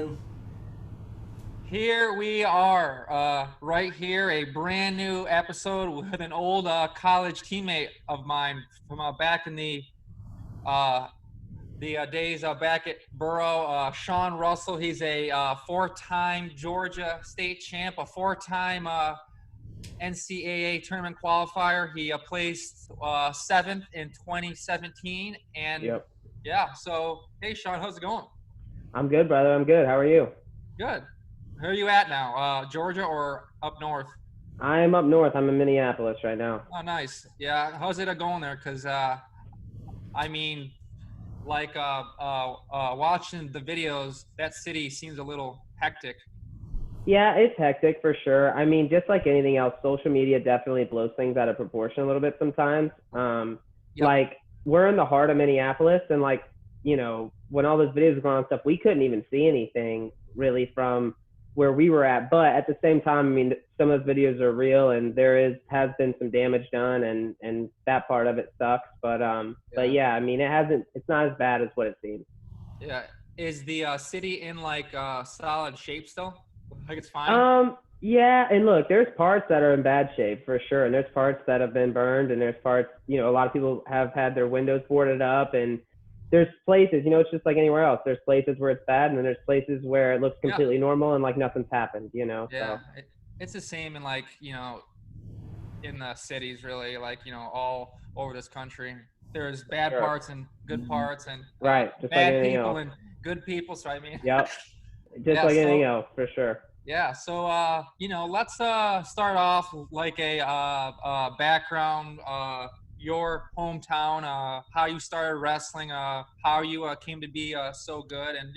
doing? Here we are, right here, a brand new episode with an old college teammate of mine from back in the days back at Borough. Sean Russell. He's a four-time Georgia state champ, a four-time NCAA tournament qualifier. He placed seventh in 2017, and Yep. yeah. So hey, Sean, how's it going? I'm good, brother. I'm good. How are you? Good. Where are you at now? Georgia or up north? I'm up north. I'm in Minneapolis right now. Oh, nice. Yeah. How's it going there? Because, I mean, like watching the videos, that city seems a little hectic. Yeah, it's hectic for sure. I mean, just like anything else, social media definitely blows things out of proportion a little bit sometimes. Yep. Like we're in the heart of Minneapolis, and like when all those videos were going on and stuff, we couldn't even see anything really from where we were at. But at the same time, I mean, some of those videos are real, and has been some damage done, and that part of it sucks. But yeah, I mean, it's not as bad as what it seems. Yeah. Is the city in like solid shape still? Like it's fine? Yeah, and look, there's parts that are in bad shape for sure, and there's parts that have been burned, and there's parts, a lot of people have had their windows boarded up, and there's places, it's just like anywhere else. There's places where it's bad, and then there's places where it looks completely normal and like nothing's happened, Yeah. So. It's the same in like, in the cities really, like, all over this country. There's bad parts and good parts, and right, just bad like people else. and good people. So I mean, yep, just like anything else for sure. Yeah. So let's start off like a background, your hometown, how you started wrestling, how you came to be so good, and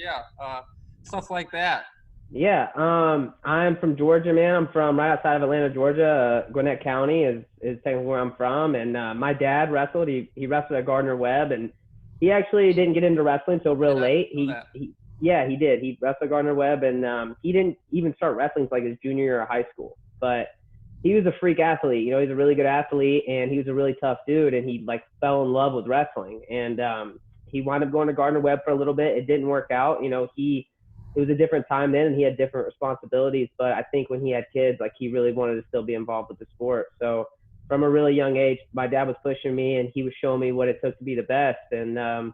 stuff like that. Yeah, I'm from Georgia, man. I'm from right outside of Atlanta, Georgia. Gwinnett County is technically where I'm from. And my dad wrestled. He wrestled at Gardner Webb, and he actually didn't get into wrestling until real late. Yeah, he did. He wrestled Gardner Webb, and he didn't even start wrestling until like his junior year of high school. But he was a freak athlete. He's a really good athlete, and he was a really tough dude. And he like fell in love with wrestling, and he wound up going to Gardner Webb for a little bit. It didn't work out. It was a different time then, and he had different responsibilities. But I think when he had kids, like he really wanted to still be involved with the sport. So from a really young age, my dad was pushing me, and he was showing me what it took to be the best. And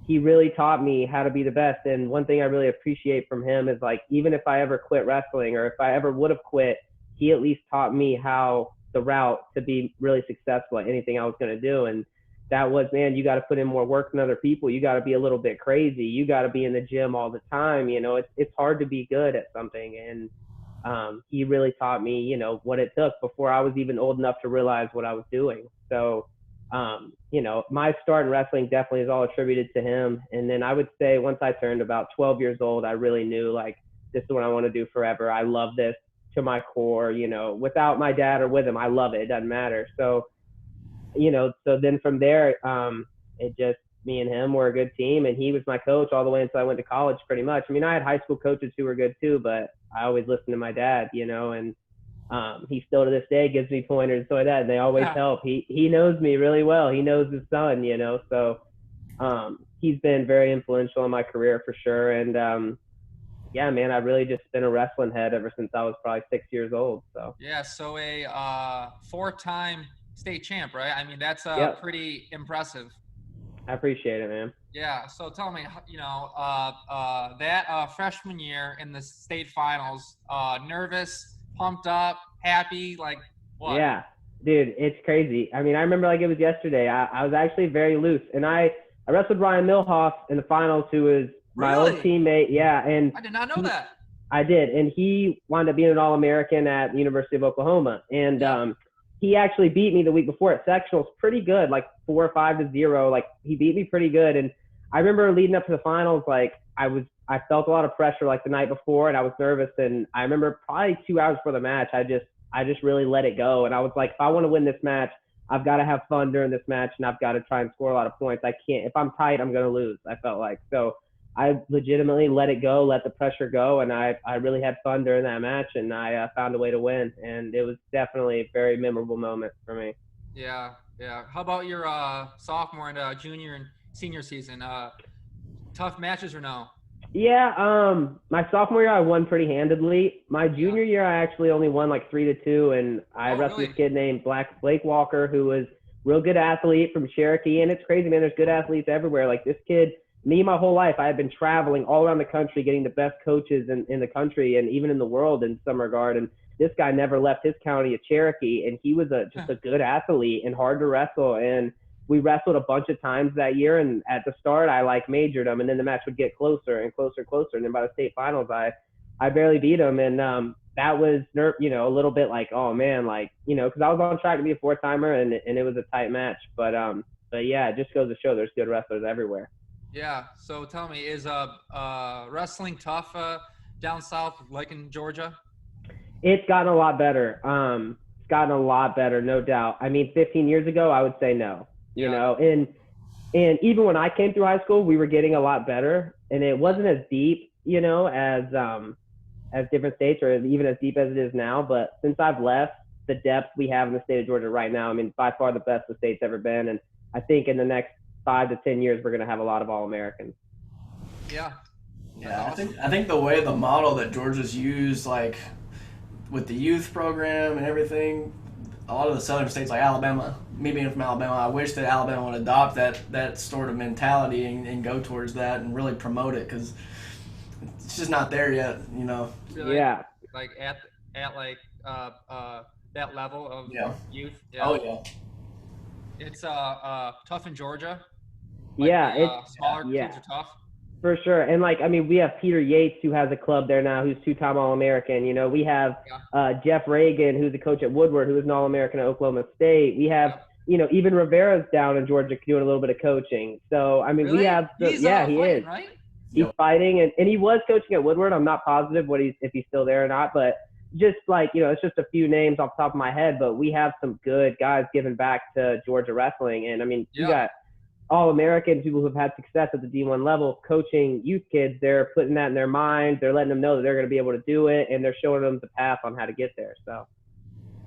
he really taught me how to be the best. And one thing I really appreciate from him is like, even if I ever quit wrestling, or if I ever would have quit, he at least taught me how the route to be really successful at anything I was going to do. And that was, man, you got to put in more work than other people. You got to be a little bit crazy. You got to be in the gym all the time. It's hard to be good at something. And he really taught me, what it took before I was even old enough to realize what I was doing. So, my start in wrestling definitely is all attributed to him. And then I would say once I turned about 12 years old, I really knew like, this is what I want to do forever. I love this to my core, without my dad or with him, I love it. It doesn't matter. So then from there, it just, me and him were a good team, and he was my coach all the way until I went to college pretty much. I mean, I had high school coaches who were good too, but I always listened to my dad, and he still to this day gives me pointers and so like that, and they always help. He knows me really well. He knows his son, so he's been very influential in my career for sure. And yeah, man, I've really just been a wrestling head ever since I was probably 6 years old. So yeah, so a four-time state champ, right? I mean, that's pretty impressive. I appreciate it, man. Yeah. So tell me, that freshman year in the state finals, nervous, pumped up, happy, like what? Yeah, dude, it's crazy. I mean, I remember like it was yesterday. I was actually very loose, and I wrestled Ryan Milhoff in the finals, who was my old teammate. Yeah, and I did not know that. I did, and he wound up being an All-American at the University of Oklahoma, and he actually beat me the week before at sectionals pretty good, like 4 or 5-0. Like he beat me pretty good. And I remember leading up to the finals, like I felt a lot of pressure like the night before, and I was nervous. And I remember probably 2 hours before the match, I just really let it go. And I was like, if I want to win this match, I've got to have fun during this match, and I've got to try and score a lot of points. I can't, if I'm tight, I'm going to lose. I felt like, so I legitimately let it go, let the pressure go, and I really had fun during that match, and I found a way to win, and it was definitely a very memorable moment for me. Yeah. How about your sophomore and junior and senior season? Tough matches or no? Yeah, my sophomore year I won pretty handedly. My junior year I actually only won like 3-2, and I Oh, wrestled really? this kid named Blake Walker, who was real good athlete from Cherokee. And it's crazy, man. There's good athletes everywhere. Like this kid, me my whole life, I had been traveling all around the country, getting the best coaches in the country and even in the world in some regard. And this guy never left his county of Cherokee, and he was just a good athlete and hard to wrestle. And we wrestled a bunch of times that year, and at the start I like majored him, and then the match would get closer and closer and closer, and then by the state finals I barely beat him. And that was a little bit like, oh man, like, because I was on track to be a 4-timer, and it was a tight match. But yeah, it just goes to show there's good wrestlers everywhere. Yeah. So tell me, is wrestling tough down south, like in Georgia? It's gotten a lot better. It's gotten a lot better, no doubt. I mean, 15 years ago I would say no. And even when I came through high school, we were getting a lot better, and it wasn't as deep, as different states, or even as deep as it is now. But since I've left, the depth we have in the state of Georgia right now, I mean, by far the best the state's ever been. And I think in the next 5 to 10 years, we're going to have a lot of All-Americans. Yeah. Yeah, Awesome. I think the way the model that Georgia's used, like with the youth program and everything, a lot of the southern states like Alabama, me being from Alabama, I wish that Alabama would adopt that sort of mentality and go towards that and really promote it, because it's just not there yet, Really? Yeah. Like at like that level of youth. Yeah. Oh yeah. It's tough in Georgia. Yeah, it's smaller yeah. kids are tough. For sure. And like, I mean, we have Peter Yates, who has a club there now, who's 2-time All-American. We have Jeff Reagan, who's a coach at Woodward, who is an All-American at Oklahoma State. We have, even Rivera's down in Georgia doing a little bit of coaching. So, I mean, Really? we have, He's he fighting, is. Right? He's fighting, and he was coaching at Woodward. I'm not positive if he's still there or not, but just like, it's just a few names off the top of my head, but we have some good guys giving back to Georgia wrestling. And I mean, you got All-Americans, people who've had success at the D1 level, coaching youth kids. They're putting that in their mind. They're letting them know that they're going to be able to do it, and they're showing them the path on how to get there. So,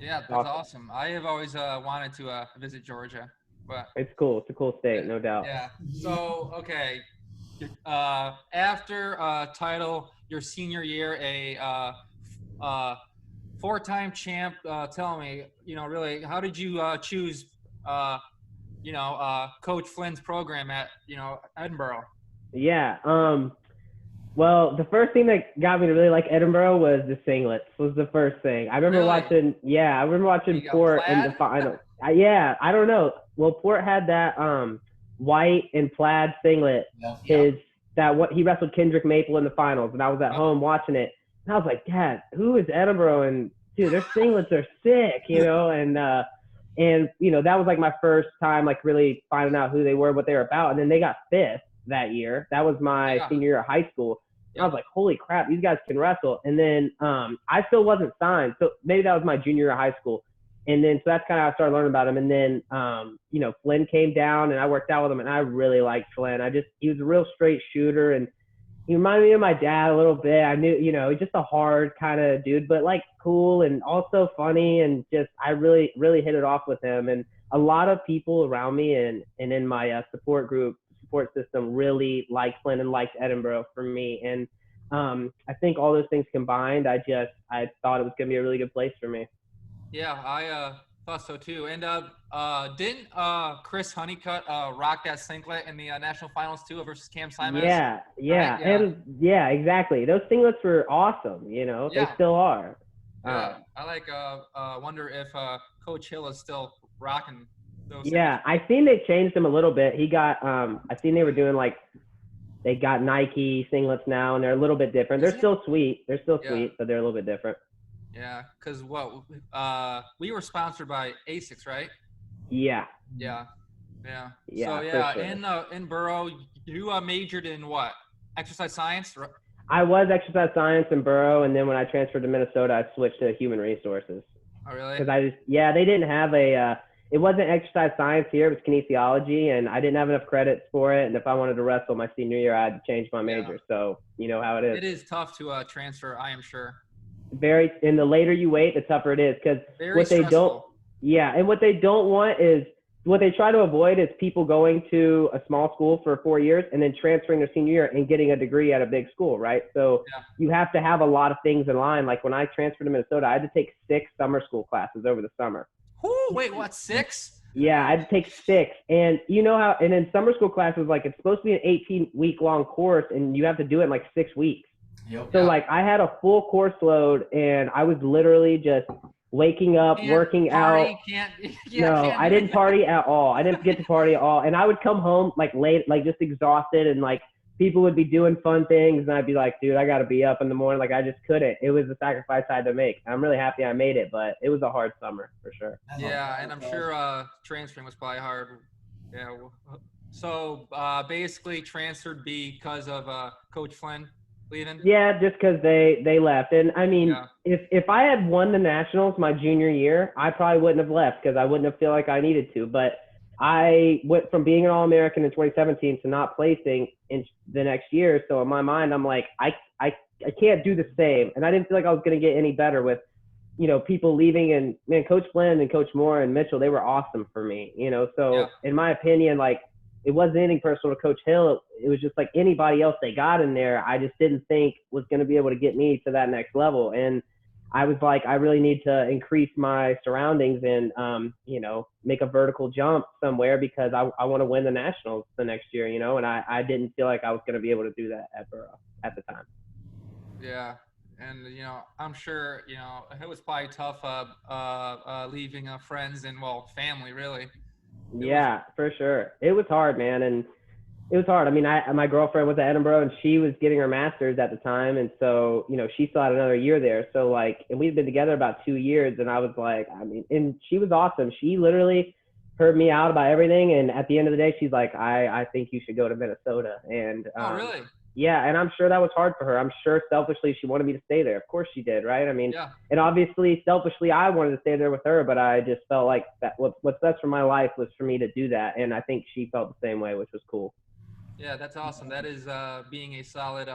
yeah, that's awesome. I have always wanted to visit Georgia, but it's cool. It's a cool state, no doubt. Yeah. So, okay, after title your senior year, a 4-time champ. Tell me, really, how did you choose? Coach Flynn's program at, Edinboro? Yeah. Well, the first thing that got me to really like Edinboro was the singlets. Was the first thing. I remember watching. Yeah, I remember watching Port in the final. Yeah, I don't know. Well, Port had that white and plaid singlet. Yeah. He wrestled Kendrick Maple in the finals, and I was at home watching it, and I was like, Dad, who is Edinboro? And dude, their singlets are sick, And, that was like my first time, like really finding out who they were, what they were about. And then they got 5th that year. That was my senior year of high school. I was like, holy crap, these guys can wrestle. And then I still wasn't signed. So maybe that was my junior year of high school. And then, so that's kind of how I started learning about him. And then, Flynn came down, and I worked out with him, and I really liked Flynn. He was a real straight shooter, and he reminded me of my dad a little bit. I knew, he's just a hard kind of dude, but like cool and also funny, and just I really, really hit it off with him. And a lot of people around me and in my support system really liked Flynn and liked Edinboro for me. And I think all those things combined, I thought it was going to be a really good place for me. Yeah, I thought so too. And didn't Chris Honeycutt rock that singlet in the national finals too versus Cam Simons? Yeah. Right? And yeah, exactly. Those singlets were awesome. They still are. I like wonder if Coach Hill is still rocking those. Yeah, I seen they changed them a little bit. He got I seen they were doing they got Nike singlets now, and they're a little bit different. They're still sweet. They're still sweet, but they're a little bit different. Yeah, because we were sponsored by ASICS, right? Yeah. Yeah. So in Borough, you majored in what? Exercise science? I was exercise science in Borough, and then when I transferred to Minnesota, I switched to human resources. Oh, really? Because they didn't have it wasn't exercise science here, it was kinesiology, and I didn't have enough credits for it. And if I wanted to wrestle my senior year, I had to change my major. So you know how it is. It is tough to transfer, I am sure. And the later you wait, the tougher it is, because what they don't want is what they try to avoid is people going to a small school for 4 years and then transferring their senior year and getting a degree at a big school, right? So you have to have a lot of things in line. Like when I transferred to Minnesota, I had to take 6 summer school classes over the summer. Ooh, wait, what, 6? Yeah, I had to take 6. And you know how, and then summer school classes, like it's supposed to be an 18-week long course and you have to do it in like 6 weeks. Yep. So like I had a full course load and I was literally just waking up, working out. I didn't party at all. I didn't get to party at all. And I would come home like late, like just exhausted, and like people would be doing fun things and I'd be like, dude, I got to be up in the morning. Like I just couldn't. It was a sacrifice I had to make. I'm really happy I made it, but it was a hard summer for sure. Yeah, and I'm sure transferring was probably hard. Yeah. So basically transferred because of Coach Flynn leaving? Yeah, just because they left. And I mean, if I had won the Nationals my junior year, I probably wouldn't have left because I wouldn't have feel like I needed to. But I went from being an All-American in 2017 to not placing in the next year. So in my mind, I'm like, I can't do the same. And I didn't feel like I was going to get any better with, you know, people leaving. And man, Coach Flynn and Coach Moore and Mitchell, they were awesome for me, you know. So in my opinion, like, it wasn't anything personal to Coach Hill. It was just like anybody else they got in there, I just didn't think was going to be able to get me to that next level. And I was like, I really need to increase my surroundings and, you know, make a vertical jump somewhere because I want to win the Nationals the next year, you know, and I didn't feel like I was going to be able to do that at Borough at the time. Yeah. And, you know, I'm sure, you know, it was probably tough leaving friends and, well, family, really. Yeah, for sure. It was hard, man. And it was hard. I mean, my girlfriend was at Edinboro and she was getting her master's at the time. And so, you know, she still had another year there. So like, and we'd been together about 2 years and I was like, I mean, and she was awesome. She literally heard me out about everything. And at the end of the day, she's like, I think you should go to Minnesota. And oh, really? Yeah, and I'm sure that was hard for her. I'm sure selfishly she wanted me to stay there. Of course she did, right? I mean, and obviously selfishly I wanted to stay there with her, but I just felt like that what's best for my life was for me to do that. And I think she felt the same way, which was cool. Yeah, that's awesome. That is being a solid,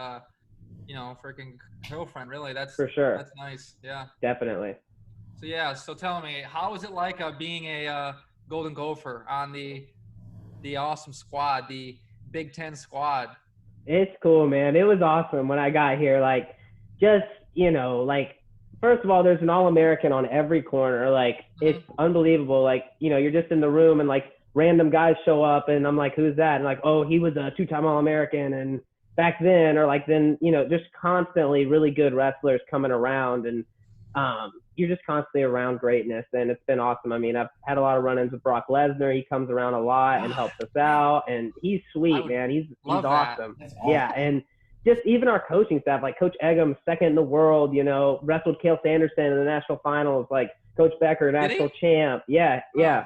you know, freaking girlfriend, really. That's for sure. That's nice. Yeah. Definitely. So, yeah, so tell me, how was it like being a Golden Gopher on the awesome squad, the Big Ten squad? It's cool, man. It was awesome when I got here. Like, just, you know, like, first of all, there's an All-American on every corner. Like, it's unbelievable. Like, you know, you're just in the room and, like, random guys show up and I'm like, who's that? And like, oh, he was a 2-time All-American. And back then, or like then, you know, just constantly really good wrestlers coming around. And you're just constantly around greatness. And it's been awesome. I mean, I've had a lot of run-ins with Brock Lesnar. He comes around a lot and helps us out. And he's sweet, man. He's awesome. Yeah. And just even our coaching staff, like Coach Eggum, second in the world, you know, wrestled Cale Sanderson in the national finals, like Coach Becker, national champ. Yeah. Yeah.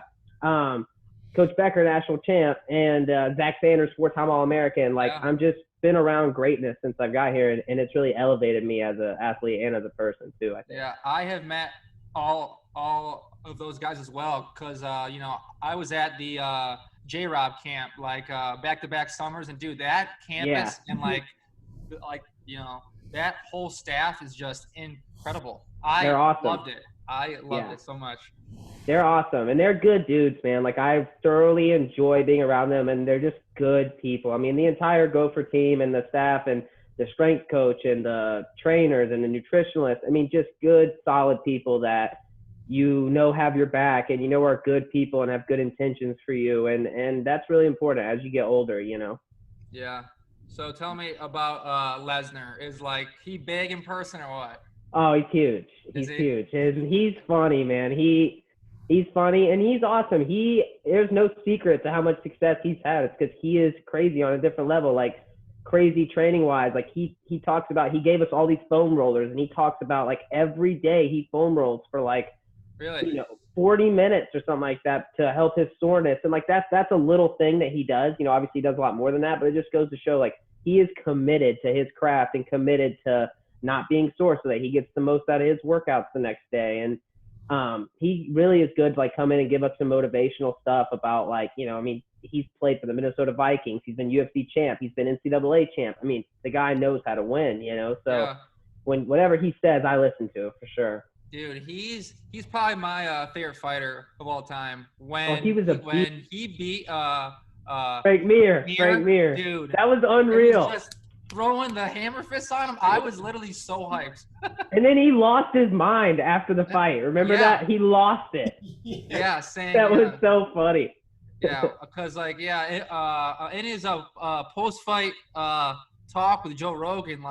Coach Becker, national champ, and Zach Sanders, 4-time All-American. Like, I'm just been around greatness since I've got here, and it's really elevated me as an athlete and as a person too, I think. Yeah, I have met all of those guys as well because, you know, I was at the J-Rob camp, like, back-to-back summers, and, dude, that campus and, like, you know, that whole staff is just incredible. They're awesome. Loved it. I loved it so much. They're awesome, and they're good dudes, man. Like, I thoroughly enjoy being around them, and they're just good people. I mean, the entire Gopher team and the staff and the strength coach and the trainers and the nutritionists, I mean, just good, solid people that you know have your back and you know are good people and have good intentions for you, and that's really important as you get older, you know? Yeah. So tell me about Lesnar. Is, like, he big in person or what? Oh, he's huge. He's huge. And he's funny, man. He's funny and he's awesome. There's no secret to how much success he's had. It's because he is crazy on a different level, like crazy training wise. Like he talks about, he gave us all these foam rollers and he talks about like every day he foam rolls for like, really? You know, 40 minutes or something like that to help his soreness. And like that's a little thing that he does. You know, obviously he does a lot more than that, but it just goes to show like he is committed to his craft and committed to not being sore so that he gets the most out of his workouts the next day. And he really is good to like come in and give us some motivational stuff about like, you know, I mean, he's played for the Minnesota Vikings. He's been UFC champ. He's been NCAA champ. I mean, the guy knows how to win, you know? So whatever he says, I listen to for sure. Dude, he's probably my favorite fighter of all time. Oh, he was a When he beat Frank Mir, dude, that was it was unreal. just throwing the hammer fist on him. I was literally so hyped. And then he lost his mind after the fight. Remember that? He lost it. Yeah, saying That was so funny. Yeah, because in his post-fight talk with Joe Rogan,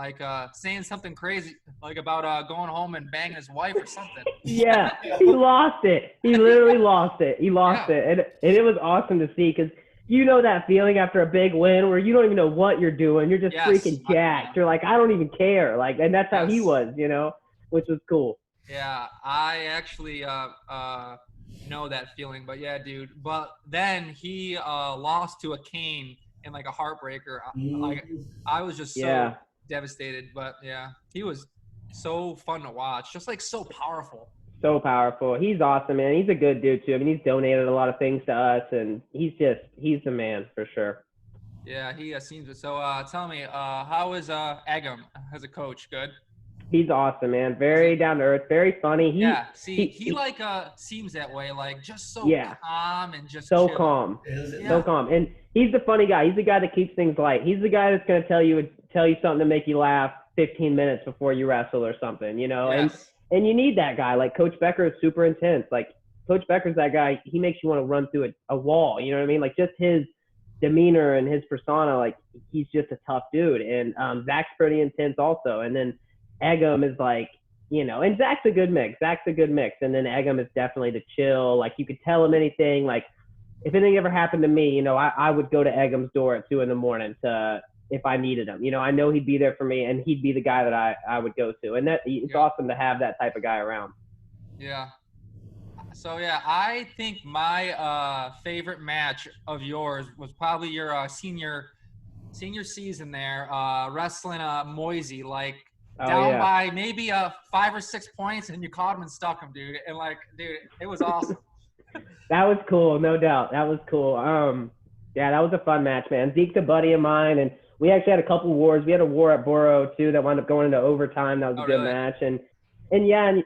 saying something crazy, like about going home and banging his wife or something. Yeah, he lost it. He literally lost it. He lost it, and it was awesome to see because you know that feeling after a big win where you don't even know what you're doing. You're just freaking jacked. You're like, I don't even care. Like, and that's how he was, you know, which was cool. Yeah, I actually know that feeling, but yeah, dude. But then he lost to a cane in like a heartbreaker. Like, I was just so devastated. But yeah, he was so fun to watch, just like so powerful. So powerful. He's awesome, man. He's a good dude too. I mean, he's donated a lot of things to us, and he's the man for sure. Yeah, he seems it. So tell me, how is Agam as a coach? Good. He's awesome, man. Very down to earth, very funny. He like seems that way, like just so calm and just so chill. calm, so calm. And he's the funny guy. He's the guy that keeps things light. He's the guy that's gonna tell you something to make you laugh 15 minutes before you wrestle or something, you know. And you need that guy. Like Coach Becker is super intense. Like Coach Becker's that guy. He makes you want to run through a wall. You know what I mean? Like just his demeanor and his persona. Like he's just a tough dude. And Zach's pretty intense also. And then Agam is like, you know, and Zach's a good mix. And then Agam is definitely the chill. Like you could tell him anything. Like if anything ever happened to me, you know, I would go to Agam's door at 2 a.m. to if I needed him. You know, I know he'd be there for me, and he'd be the guy that I would go to. And it's awesome to have that type of guy around. Yeah. So, yeah, I think my favorite match of yours was probably your senior season there, wrestling Moisey, like down by maybe 5 or 6 points, and you caught him and stuck him, dude. And, dude, it was awesome. That was cool, no doubt. That was cool. Yeah, that was a fun match, man. Zeke's a buddy of mine, and we actually had a couple wars. We had a war at Boro, too, that wound up going into overtime. That was a good match. And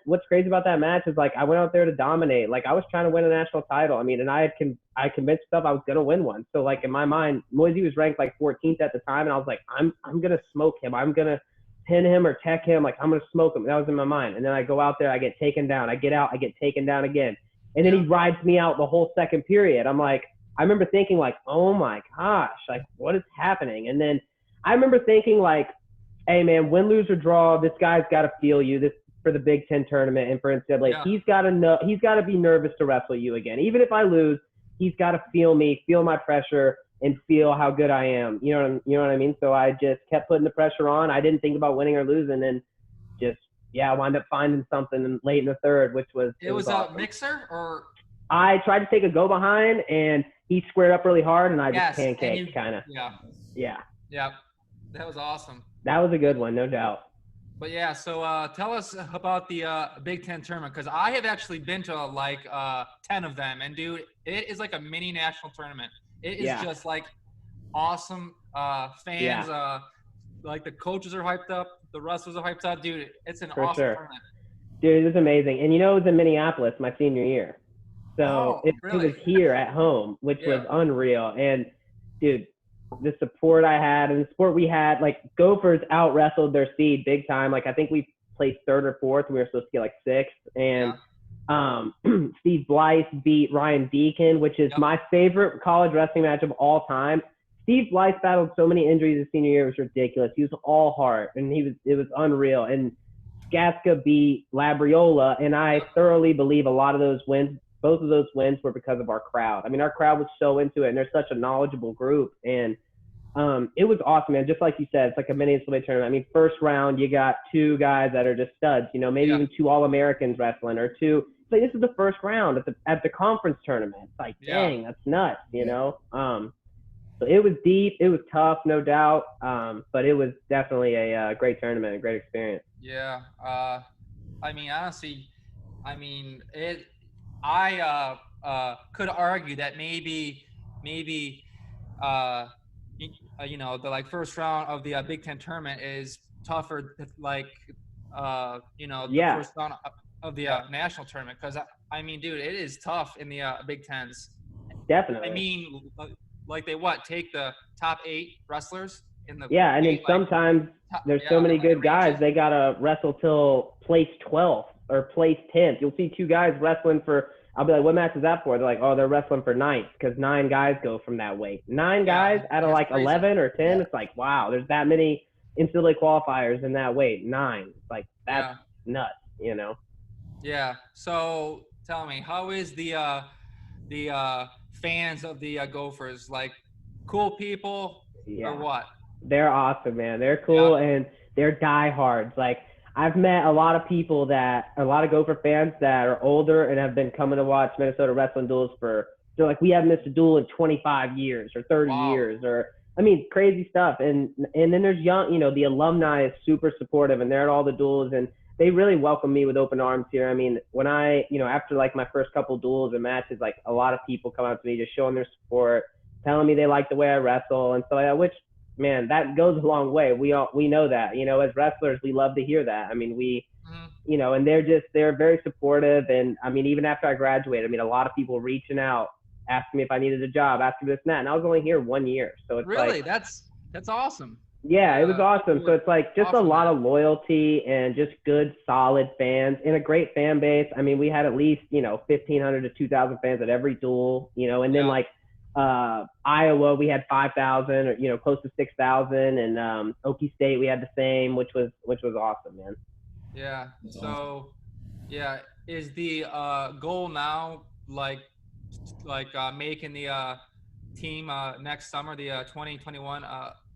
what's crazy about that match is, like, I went out there to dominate. Like, I was trying to win a national title. I mean, and I convinced myself I was going to win one. So, like, in my mind, Moisey was ranked, like, 14th at the time, and I was like, I'm going to smoke him. I'm going to pin him or tech him. Like, I'm going to smoke him. That was in my mind. And then I go out there, I get taken down. I get out, I get taken down again. And then he rides me out the whole second period. I'm like, I remember thinking, like, oh, my gosh, like, what is happening? And then I remember thinking, like, hey, man, win, lose, or draw, this guy's got to feel you this for the Big Ten tournament and for NCAA. Yeah. He's got to be nervous to wrestle you again. Even if I lose, he's got to feel me, feel my pressure, and feel how good I am. You know what I mean? So I just kept putting the pressure on. I didn't think about winning or losing, and just, I wound up finding something late in the third, which was – It was awesome. A mixer or – I tried to take a go behind, and he squared up really hard, and I just pancaked kind of. Yeah. That was awesome. That was a good one, no doubt. But yeah, so tell us about the Big Ten tournament, because I have actually been to like 10 of them, and dude, it is like a mini national tournament. It is just like awesome fans. Like the coaches are hyped up, the wrestlers are hyped up, dude. It's an awesome tournament. Dude, it was amazing, and you know it was in Minneapolis my senior year, so it was here at home, which was unreal. And dude, the support I had and the support we had, like Gophers out wrestled their seed big time. Like I think we placed 3rd or 4th, and we were supposed to get like 6th. And Steve Blythe beat Ryan Deacon, which is my favorite college wrestling match of all time. Steve Blythe battled so many injuries his senior year, it was ridiculous. He was all heart, and it was unreal. And Skaska beat Labriola, and I thoroughly believe a lot of those wins, both of those wins, were because of our crowd. I mean, our crowd was so into it, and they're such a knowledgeable group. And it was awesome, man. Just like you said, it's like a mini NCAA tournament. I mean, first round, you got 2 guys that are just studs, you know, maybe even 2 All-Americans wrestling, or 2. It's like, this is the first round at the conference tournament. It's like, dang, that's nuts, you know? So it was deep. It was tough, no doubt. But it was definitely a great tournament, a great experience. Yeah. I mean, honestly, I could argue that maybe you know, the like first round of the Big Ten tournament is tougher like the Yeah. first round of the national tournament. Because I mean, dude, it is tough in the Big Tens. Definitely. I mean, like they take the top 8 wrestlers in the Yeah, and then like, sometimes there's so many good guys, they gotta wrestle till place 12th or place 10th. You'll see 2 guys wrestling for. I'll be like, what match is that for? They're like, oh, they're wrestling for 9th because 9 guys go from that weight. 9 guys out of like crazy. 11 or 10. It's like, wow, there's that many NCAA qualifiers in that weight. 9. It's like, that's nuts, you know? Yeah. So tell me, how is the fans of the Gophers? Like, cool people or what? They're awesome, man. They're cool and they're diehards. Like, I've met a lot of Gopher fans that are older and have been coming to watch Minnesota wrestling duels they're like, we haven't missed a duel in 25 years or 30 years or, I mean, crazy stuff. And then there's young, the alumni is super supportive and they're at all the duels and they really welcome me with open arms here. I mean, when after like my first couple duels and matches, like a lot of people come up to me just showing their support, telling me they like the way I wrestle and so which, man, that goes a long way. We know that, as wrestlers, we love to hear that. I mean, and they're very supportive. And I mean, even after I graduated, I mean, a lot of people reaching out, asking me if I needed a job, asking this and that. And I was only here 1 year. So it's really, like, that's awesome. Yeah, it was awesome. So it's like just a lot of loyalty and just good, solid fans and a great fan base. I mean, we had at least, 1,500 to 2,000 fans at every duel, and then like, Iowa, we had 5,000 or, close to 6,000 and, Okie State, we had the same, which was awesome, man. Yeah. So is the, goal now, like making the, team, next summer, the, 2021,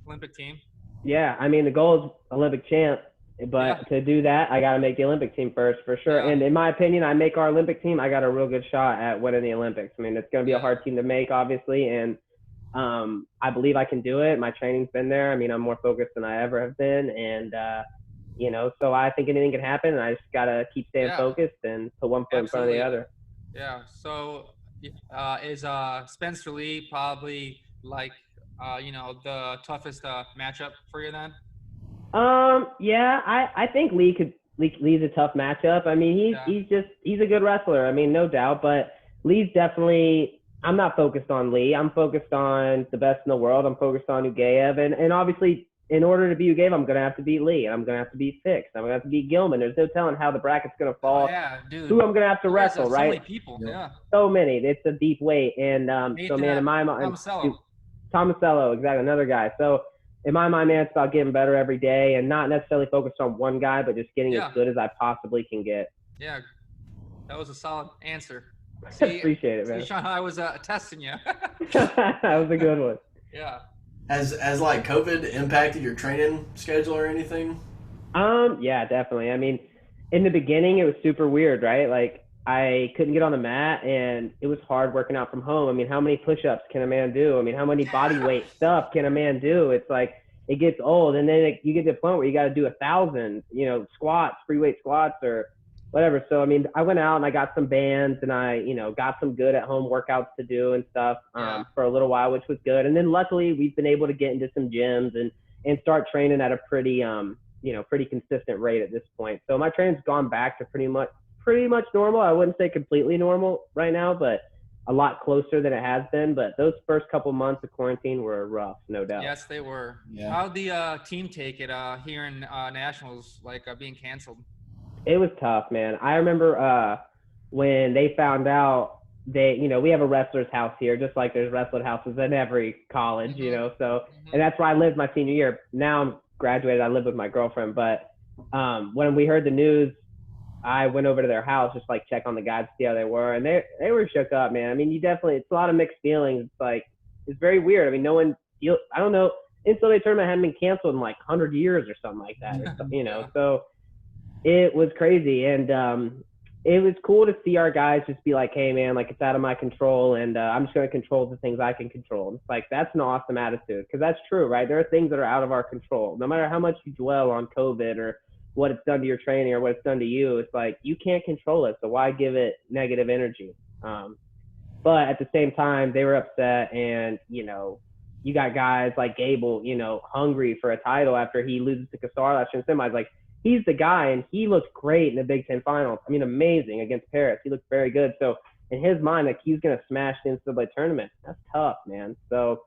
Olympic team? Yeah. I mean, the goal is Olympic champ, but to do that, I got to make the Olympic team first for sure. Yeah. And in my opinion, I make our Olympic team, I got a real good shot at winning the Olympics. I mean, it's going to be a hard team to make, obviously. And, I believe I can do it. My training's been there. I mean, I'm more focused than I ever have been. And, so I think anything can happen. And I just got to keep staying focused and put one foot in front of the other. Yeah. So, is Spencer Lee probably like, the toughest matchup for you then? Yeah, I think Lee's a tough matchup. I mean, he's a good wrestler. I mean, no doubt, but Lee's definitely, I'm not focused on Lee. I'm focused on the best in the world. I'm focused on Ugaev. And obviously, in order to beat Ugaev, I'm going to have to beat Lee. And I'm going to have to beat Fix. I'm going to have to beat Gilman. There's no telling how the bracket's going to fall. Dude. Who I'm going to have to wrestle, right? So many people, So many. It's a deep weight. And so, man, in my mind, Tomasello, exactly, another guy. So in my mind, man, it's about getting better every day and not necessarily focused on one guy, but just getting as good as I possibly can get. Yeah, that was a solid answer. See, appreciate it, man. See, Sean, I was testing you. That was a good one. Yeah. Has like COVID impacted your training schedule or anything? Yeah, definitely. I mean, in the beginning, it was super weird, right? Like, I couldn't get on the mat and it was hard working out from home. I mean, how many push-ups can a man do? I mean, how many body weight stuff can a man do? It's like, it gets old. And then you get to the point where you got to do 1,000, squats, free weight squats or whatever. So, I mean, I went out and I got some bands and I, got some good at home workouts to do and stuff for a little while, which was good. And then luckily we've been able to get into some gyms and start training at a pretty, pretty consistent rate at this point. So my training's gone back to pretty much normal. I wouldn't say completely normal right now, but a lot closer than it has been. But those first couple months of quarantine were rough, no doubt. Yes, they were. Yeah. How'd the team take it here in Nationals, like being canceled? It was tough, man. I remember when they found out we have a wrestler's house here, just like there's wrestling houses in every college, so, and that's where I lived my senior year. Now I'm graduated, I live with my girlfriend, but when we heard the news, I went over to their house, just like check on the guys, see how they were. And they were shook up, man. I mean, it's a lot of mixed feelings. It's like, it's very weird. I mean, I don't know. NCAA tournament hadn't been canceled in like 100 years or something like that, so it was crazy. And it was cool to see our guys just be like, hey man, like it's out of my control. And I'm just going to control the things I can control. And it's like, that's an awesome attitude. Cause that's true, right? There are things that are out of our control. No matter how much you dwell on COVID or what it's done to your training or what it's done to you, it's like you can't control it, so why give it negative energy? But at the same time, they were upset, and you got guys like Gable, hungry for a title after he loses to Kassar last year in semis. Like, he's the guy, and he looked great in the Big Ten Finals. I mean, amazing against Paris. He looked very good. So in his mind, like, he's going to smash the NCAA tournament. That's tough, man. So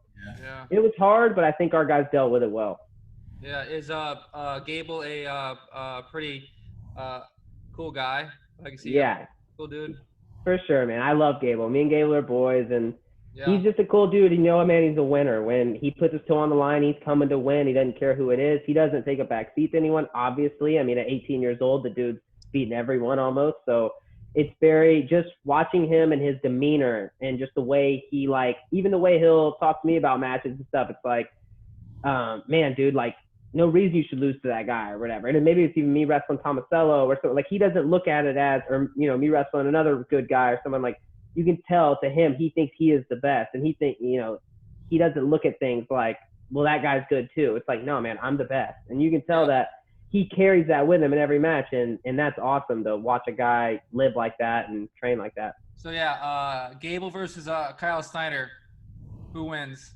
it was hard, but I think our guys dealt with it well. Yeah, is Gable a pretty cool guy? Like you see, Yeah, cool dude. for sure, man. I love Gable. Me and Gable are boys, and Yeah. he's just a cool dude. You know, man, he's a winner. When he puts his toe on the line, he's coming to win. He doesn't care who it is. He doesn't take a back seat to anyone, obviously. I mean, at 18 years old, the dude's beating everyone almost. So it's very, just watching him and his demeanor and just the way he, like, even the way he'll talk to me about matches and stuff, it's like, man, dude, like, no reason you should lose to that guy or whatever. And maybe it's even me wrestling Tomasello or something. Like, he doesn't look at it as, or, you know, me wrestling another good guy or someone. Like, you can tell to him, he thinks he is the best. And he think, you know, he doesn't look at things like, well, that guy's good too. It's like, no, man, I'm the best. And you can tell that he carries that with him in every match. And that's awesome to watch a guy live like that and train like that. So yeah, Gable versus Kyle Snyder. Who wins?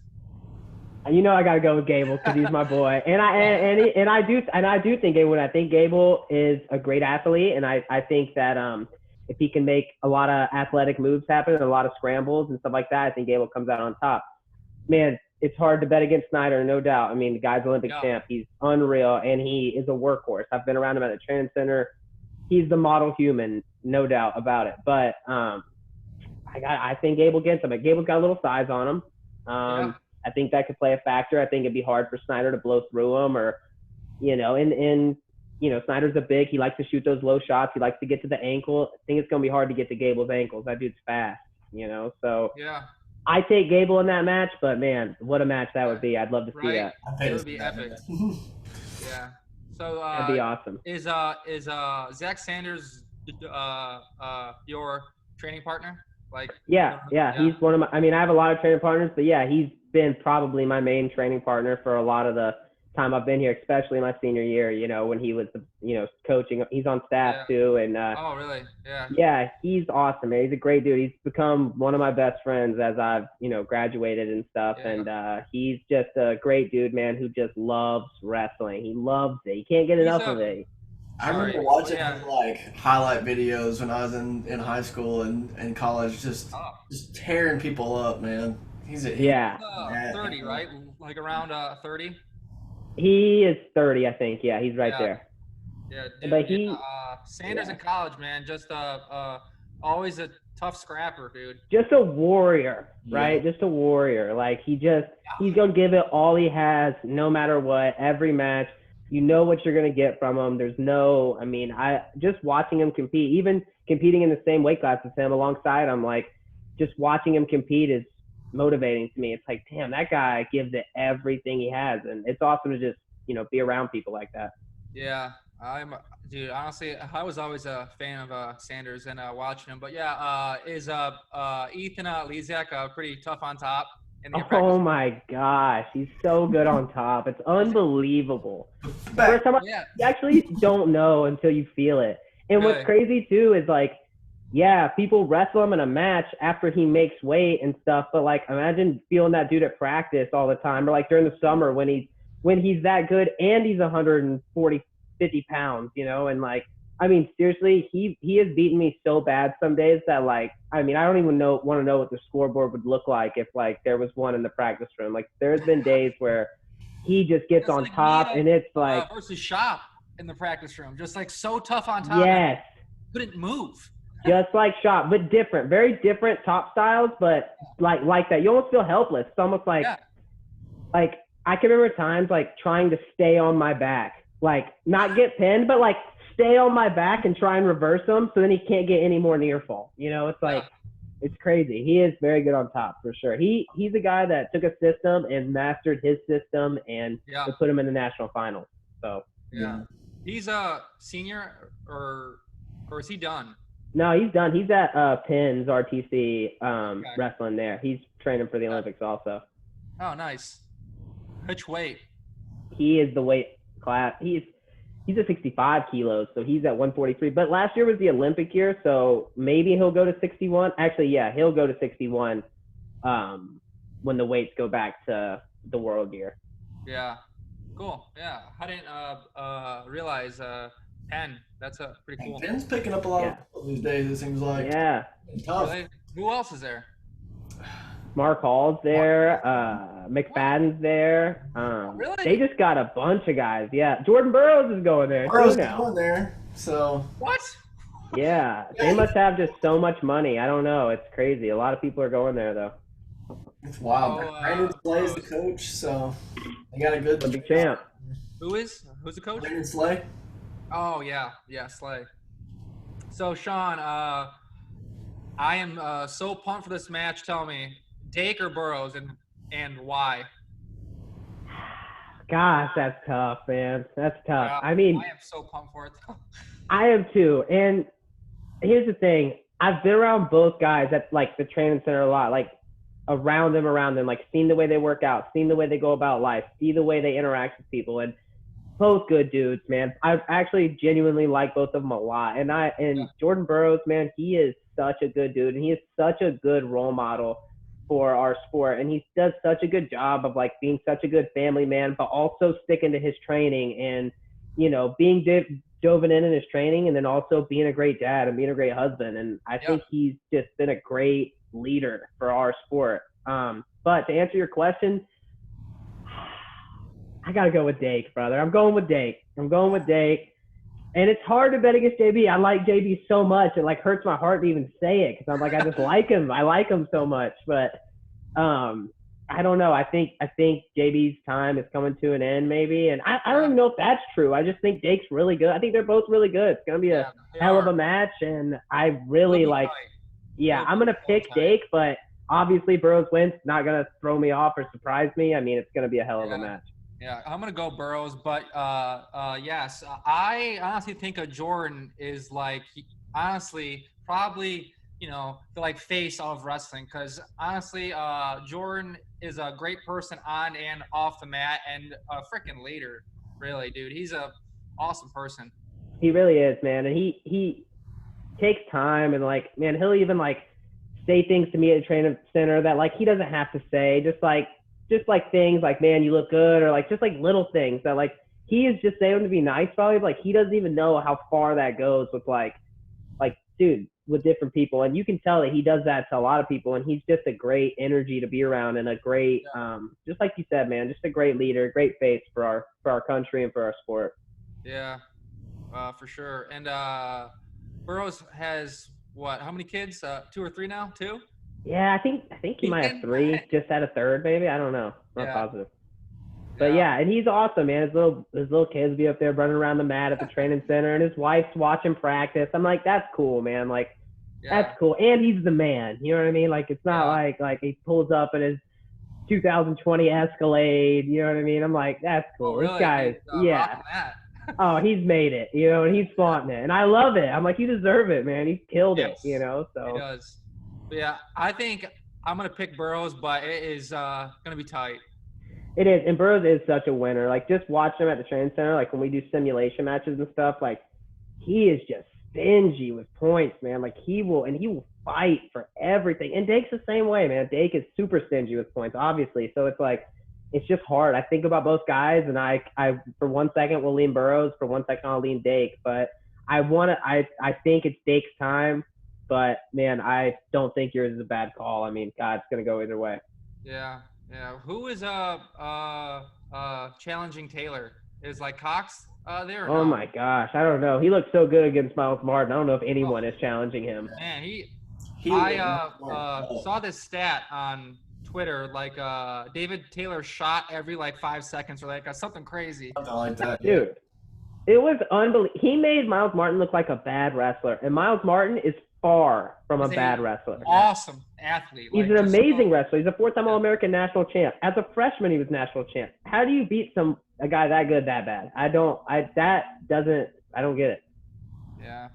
You know, I gotta go with Gable because he's my boy, and I do think Gable. I think Gable is a great athlete, and I think that if he can make a lot of athletic moves happen and a lot of scrambles and stuff like that, I think Gable comes out on top. Man, it's hard to bet against Snyder, no doubt. I mean, the guy's Olympic champ. He's unreal, and he is a workhorse. I've been around him at the training center. He's the model human, no doubt about it. But I think Gable gets him. Gable's got a little size on him. I think that could play a factor. I think it'd be hard for Snyder to blow through him, or, you know, and you know, Snyder's a big, he likes to shoot those low shots. He likes to get to the ankle. I think it's going to be hard to get to Gable's ankles. That dude's fast, you know? So I take Gable in that match, but man, what a match that would be. I'd love to see that. It would be epic. Yeah. So that'd be awesome. Is Zach Sanders your training partner? Like, yeah, he's one of my, I mean, I have a lot of training partners, but yeah, he's been probably my main training partner for a lot of the time I've been here, especially my senior year, you know, when he was, you know, coaching. He's on staff too. And oh, really? Yeah, he's awesome, man. He's a great dude. He's become one of my best friends as I've, you know, graduated and stuff. And he's just a great dude, man, who just loves wrestling. He loves it. He can't get enough of it. I remember watching his, like, highlight videos when I was in high school and college, just tearing people up, man. He's 30, right? Like around 30. He is 30, I think. Yeah, he's right there. Yeah, dude. But Sanders in college, man, just always a tough scrapper, dude. Just a warrior, right? Just a warrior. Like, he's gonna give it all he has, no matter what. Every match. You know what you're going to get from him. There's no, I mean, just watching him compete, even competing in the same weight class as him alongside him, like, just watching him compete is motivating to me. It's like, damn, that guy gives it everything he has. And it's awesome to just, you know, be around people like that. Yeah. Dude, honestly, I was always a fan of Sanders and watching him. But yeah, is Ethan Lezak pretty tough on top? Oh my gosh, he's so good on top. It's unbelievable. First time you actually don't know until you feel it. And what's crazy too is, like, yeah, people wrestle him in a match after he makes weight and stuff, but, like, imagine feeling that dude at practice all the time, or like during the summer when he's that good and he's 140, 50 pounds, you know, and, like, I mean, seriously, he has beaten me so bad some days that, like, I mean, I don't even want to know what the scoreboard would look like if, like, there was one in the practice room. Like, there's been days where he just gets on top, and it's like versus Shop in the practice room, just, like, so tough on top. Yes, couldn't move. Just like Shop, but different, very different top styles, but like that. You almost feel helpless. It's almost like I can remember times, like, trying to stay on my back, like, not get pinned, but, like, stay on my back and try and reverse him so then he can't get any more near fall. You know, it's like, it's crazy. He is very good on top for sure. He's a guy that took a system and mastered his system and put him in the national finals. So he's a senior or is he done? No, he's done. He's at Penn's RTC wrestling there. He's training for the Olympics also. Oh, nice. Which weight? He is the weight class. He's at 65 kilos, so he's at 143. But last year was the Olympic year, so maybe he'll go to 61. Actually, yeah, he'll go to 61 when the weights go back to the world year. Yeah. Cool. Yeah. I didn't realize Penn. That's a pretty cool. Penn's picking up a lot of these days, it seems like. Yeah. Tough. Really? Who else is there? Mark Hall's there. McFadden's there. Really? They just got a bunch of guys. Yeah. Jordan Burroughs is going there Burroughs too is now. going there. So. What? Yeah. They must have just so much money. I don't know. It's crazy. A lot of people are going there though. It's wild. Brandon Slay is the coach, so they got a good big champ. Who's the coach? Brandon Slay. Oh yeah, Slay. So Sean, I am so pumped for this match. Tell me, Dake or Burroughs, and why? Gosh, that's tough, man. That's tough. Yeah, I mean, I am so pumped for it. I am too. And here's the thing: I've been around both guys at like the training center a lot, like around them, like seeing the way they work out, seeing the way they go about life, see the way they interact with people, and both good dudes, man. I actually genuinely like both of them a lot. And Jordan Burroughs, man, he is such a good dude, and he is such a good role model for our sport. And he does such a good job of like being such a good family man, but also sticking to his training and, you know, being joven in his training, and then also being a great dad and being a great husband. And I think he's just been a great leader for our sport. But to answer your question, I got to go with Dake, brother. I'm going with Dake. And it's hard to bet against JB. I like JB so much. It like hurts my heart to even say it because I'm like, I just like him. I like him so much. But I don't know. I think JB's time is coming to an end maybe. And I don't even know if that's true. I just think Dake's really good. I think they're both really good. It's going to be a hell of a match. And I really like – I'm going to pick Dake, but obviously Burroughs wins. Not going to throw me off or surprise me. I mean, it's going to be a hell of a match. Yeah, I'm going to go Burroughs, but yes, I honestly think Jordan is like, honestly, probably, you know, the like face of wrestling, because honestly, Jordan is a great person on and off the mat and a freaking leader, really, dude. He's a awesome person. He really is, man. And he takes time, and like, man, he'll even like say things to me at the training center that like he doesn't have to say, just like things like, man, you look good, or like just like little things that like he is just saying to be nice probably, but like he doesn't even know how far that goes with like dude, with different people. And you can tell that he does that to a lot of people, and he's just a great energy to be around, and a great just like you said, man, just a great leader, great face for our country and for our sport. Yeah, for sure. And Burroughs has what, how many kids? 2 or 3 now? 2? Yeah, I think he might have 3, just had a third maybe. I don't know. I'm not positive. But yeah, and he's awesome, man. His little kids be up there running around the mat at the training center, and his wife's watching practice. I'm like, that's cool, man. Like, that's cool. And he's the man. You know what I mean? Like, it's not like he pulls up in his 2020 Escalade. You know what I mean? I'm like, that's cool. Oh, really? This guy's oh, he's made it. You know, and he's flaunting it, and I love it. I'm like, you deserve it, man. He's killed it. You know, so he does. But yeah, I think I'm gonna pick Burroughs, but it is gonna be tight. It is, and Burroughs is such a winner. Like, just watching him at the training center, like when we do simulation matches and stuff, like he is just stingy with points, man. Like he will fight for everything. And Dake's the same way, man. Dake is super stingy with points, obviously. So it's like, it's just hard. I think about both guys, and I for 1 second will lean Burroughs, for 1 second I'll lean Dake, but I think it's Dake's time. But man, I don't think yours is a bad call. I mean, God, it's gonna go either way. Yeah. Who is challenging Taylor? Is like Cox there? Or oh no? my gosh, I don't know. He looked so good against Miles Martin. I don't know if anyone is challenging him. Man, I saw this stat on Twitter, like David Taylor shot every like 5 seconds, or like something crazy. Something like that, dude. It was unbelievable. He made Miles Martin look like a bad wrestler, and Miles Martin is far from a bad wrestler. Awesome athlete. He's an amazing wrestler. He's a 4-time All-American national champ. As a freshman, he was national champ. How do you beat a guy that good that bad? I don't get it. Yeah.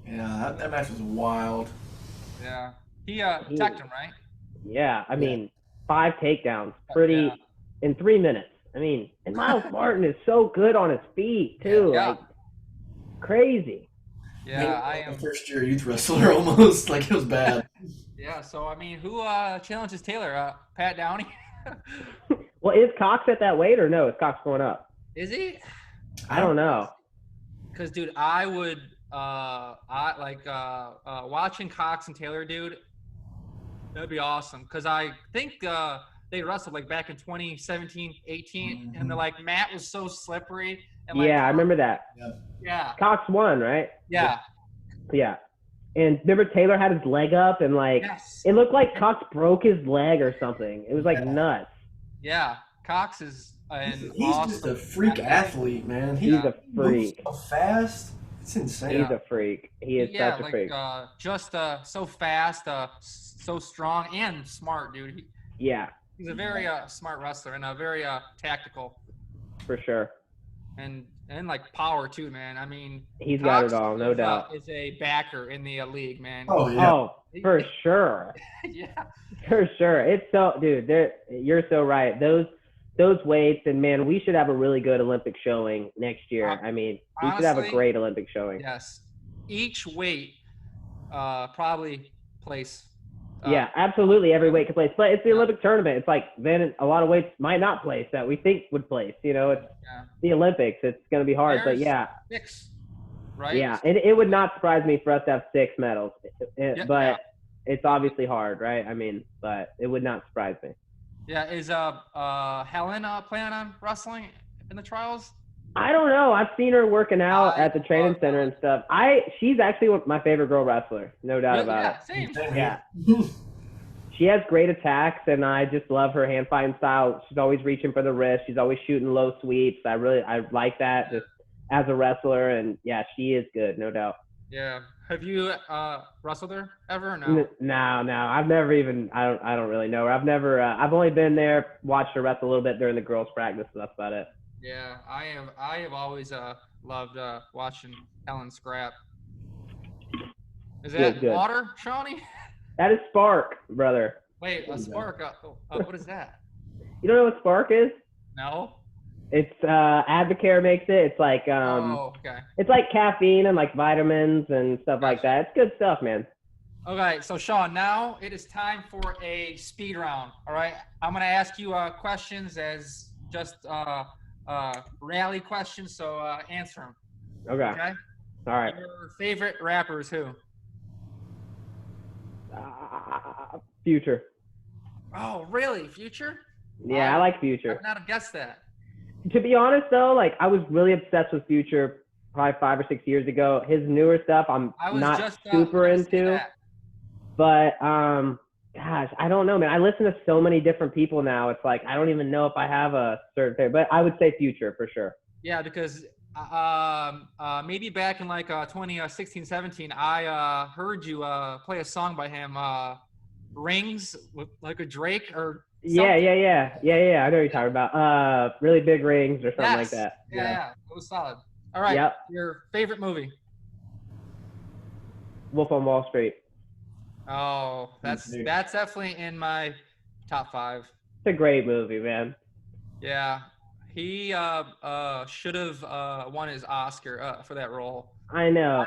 Yeah, that match was wild. Yeah. He attacked him, right? Yeah, I mean, 5 takedowns, in 3 minutes. I mean, and Miles Martin is so good on his feet too. Yeah. Like, crazy. Yeah, I am. First-year youth wrestler almost. Like, it was bad. Yeah, so, I mean, who challenges Taylor? Pat Downey? Well, is Cox at that weight or no? Is Cox going up? Is he? I don't know. Because, dude, I would watching Cox and Taylor, dude. That'd be awesome. Because I think they wrestled like back in 2017, 18, and they're like Matt was so slippery. And like, Yeah, I remember that. yeah, Cox won, right? yeah, Yeah. And remember Taylor had his leg up and like yes, it looked like Cox broke his leg or something. It was like nuts. yeah. Cox is He's awesome. just a freak athlete, man. He's a freak. Moves so fast. It's insane. He's a freak. He is such a freak. Just so fast, so strong and smart, dude. He's a very smart wrestler and a very tactical. For sure. And like power too, man. I mean, he's got it all, no doubt. Is a backer in the league, man. Oh yeah. Oh, for sure. Yeah. For sure. It's so, dude. You're so right. Those weights, and man, we should have a really good Olympic showing next year. I mean, we should have a great Olympic showing. Yes. Each weight probably place. Yeah, absolutely. Every weight can place, but it's the Olympic tournament. It's like then a lot of weights might not place that we think would place. You know, it's the Olympics. It's going to be hard, but yeah. 6, right? Yeah, and it would not surprise me for us to have 6 medals, but it's obviously hard, right? I mean, but it would not surprise me. Yeah, is Helen planning on wrestling in the trials? I don't know. I've seen her working out at the training center and stuff. She's actually my favorite girl wrestler, no doubt about it. Same. Yeah. She has great attacks, and I just love her hand fighting style. She's always reaching for the wrist. She's always shooting low sweeps. I like that just as a wrestler, and yeah, she is good, no doubt. Yeah. Have you wrestled her ever or no? No. I've never even. I don't really know her. I've never. I've only been there, watched her wrestle a little bit during the girls' practice. So that's about it. Yeah, I have always loved watching Helen scrap. Is that water, Shawnee? That is Spark, brother. Wait, a Spark. What is that? You don't know what Spark is? No. It's Advocare makes it. It's like okay. It's like caffeine and like vitamins and stuff like that. It's good stuff, man. Okay, so Sean, now it is time for a speed round. All right, I'm gonna ask you questions as just rally questions, so answer them. Okay. All right. Your favorite rapper is who? Future. Oh, really? Future? Yeah, I like Future. I would not have guessed that. To be honest, though, like I was really obsessed with Future probably 5 or 6 years ago. His newer stuff, I'm not super into. But gosh, I don't know, man. I listen to so many different people now. It's like I don't even know if I have a certain favorite, but I would say Future for sure. Yeah, because maybe back in like 2016, 17, I heard you play a song by him, Rings, with like a Drake or something. Yeah. I know what you're talking about. Really Big Rings or something like that. Yeah, it was solid. All right. Yep. Your favorite movie? Wolf on Wall Street. Oh, that's definitely in my top 5. It's a great movie, man. Yeah, he should have won his Oscar for that role. I know.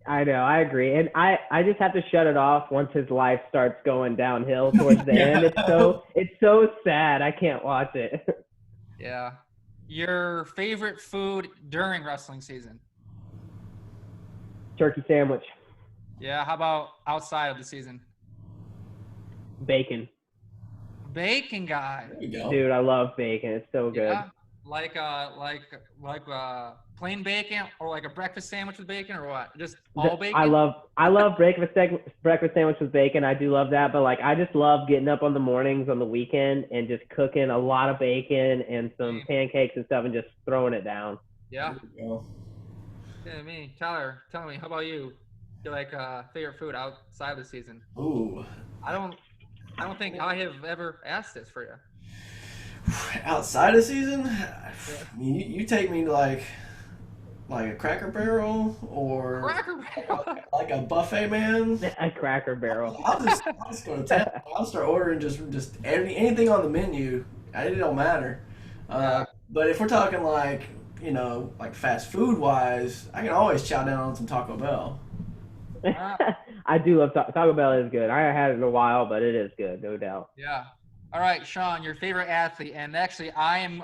I know. I agree, and I just have to shut it off once his life starts going downhill towards the end. It's so sad. I can't watch it. Yeah. Your favorite food during wrestling season? Turkey sandwich. Yeah, how about outside of the season? Bacon. Bacon guy. There you go. Dude, I love bacon. It's so good. Yeah, like plain bacon or like a breakfast sandwich with bacon or what? Just all bacon? I love breakfast sandwich with bacon. I do love that, but like I just love getting up on the mornings on the weekend and just cooking a lot of bacon and some pancakes and stuff and just throwing it down. Yeah. Yeah, me. Tyler, tell me, how about you? Your like favorite food outside of the season? Ooh. I don't think I have ever asked this for you. Outside of season, I mean, you take me to like a Cracker Barrel or like a buffet, man. A Cracker Barrel. I'll just go to town. I'll start ordering just anything on the menu. It don't matter. But if we're talking like like fast food wise, I can always chow down on some Taco Bell. I do love Taco Bell. Is good. I haven't had it in a while, but it is good, no doubt. Yeah. All right, Sean, your favorite athlete, and actually, I am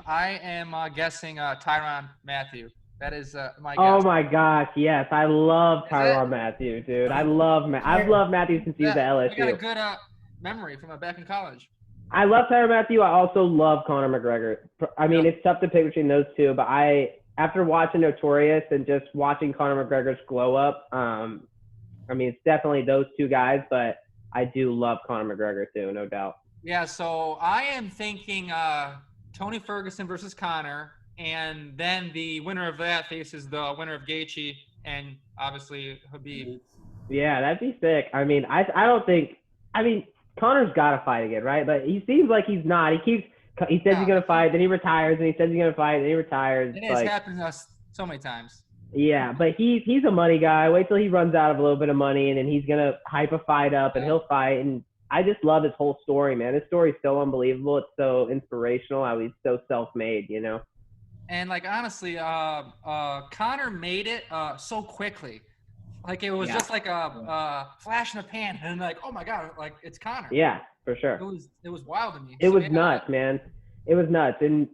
guessing Tyrann Mathieu. That is my guess. Oh my gosh, yes, I love Is it? Tyrann Mathieu, dude. I've loved Mathieu since he was at I got a LSU. good memory from back in college. I love Tyrann Mathieu. I also love Conor McGregor. I mean, Yeah. it's tough to pick between those two, but after watching Notorious and just watching Conor McGregor's glow up, I mean, it's definitely those two guys, but I do love Conor McGregor too, no doubt. Yeah, so I am thinking Tony Ferguson versus Conor, and then the winner of that faces the winner of Gaethje and obviously Khabib. Yeah, that'd be sick. I mean, I don't think. I mean, Conor's got to fight again, right? But he seems like he's not. He says he's gonna fight, then he retires, and he says he's gonna fight, then he retires. It has happened to us so many times. Yeah, but he's a money guy. Wait till he runs out of a little bit of money, and then he's gonna hype a fight up, and he'll fight. And I just love his whole story, man. His story's so unbelievable. It's so inspirational. How he's so self-made, you know. And like honestly, Conor made it so quickly. Like it was just like a flash in the pan, and like, oh my god, like it's Conor. Yeah, for sure. It was wild to me. It was nuts, man. It was nuts, and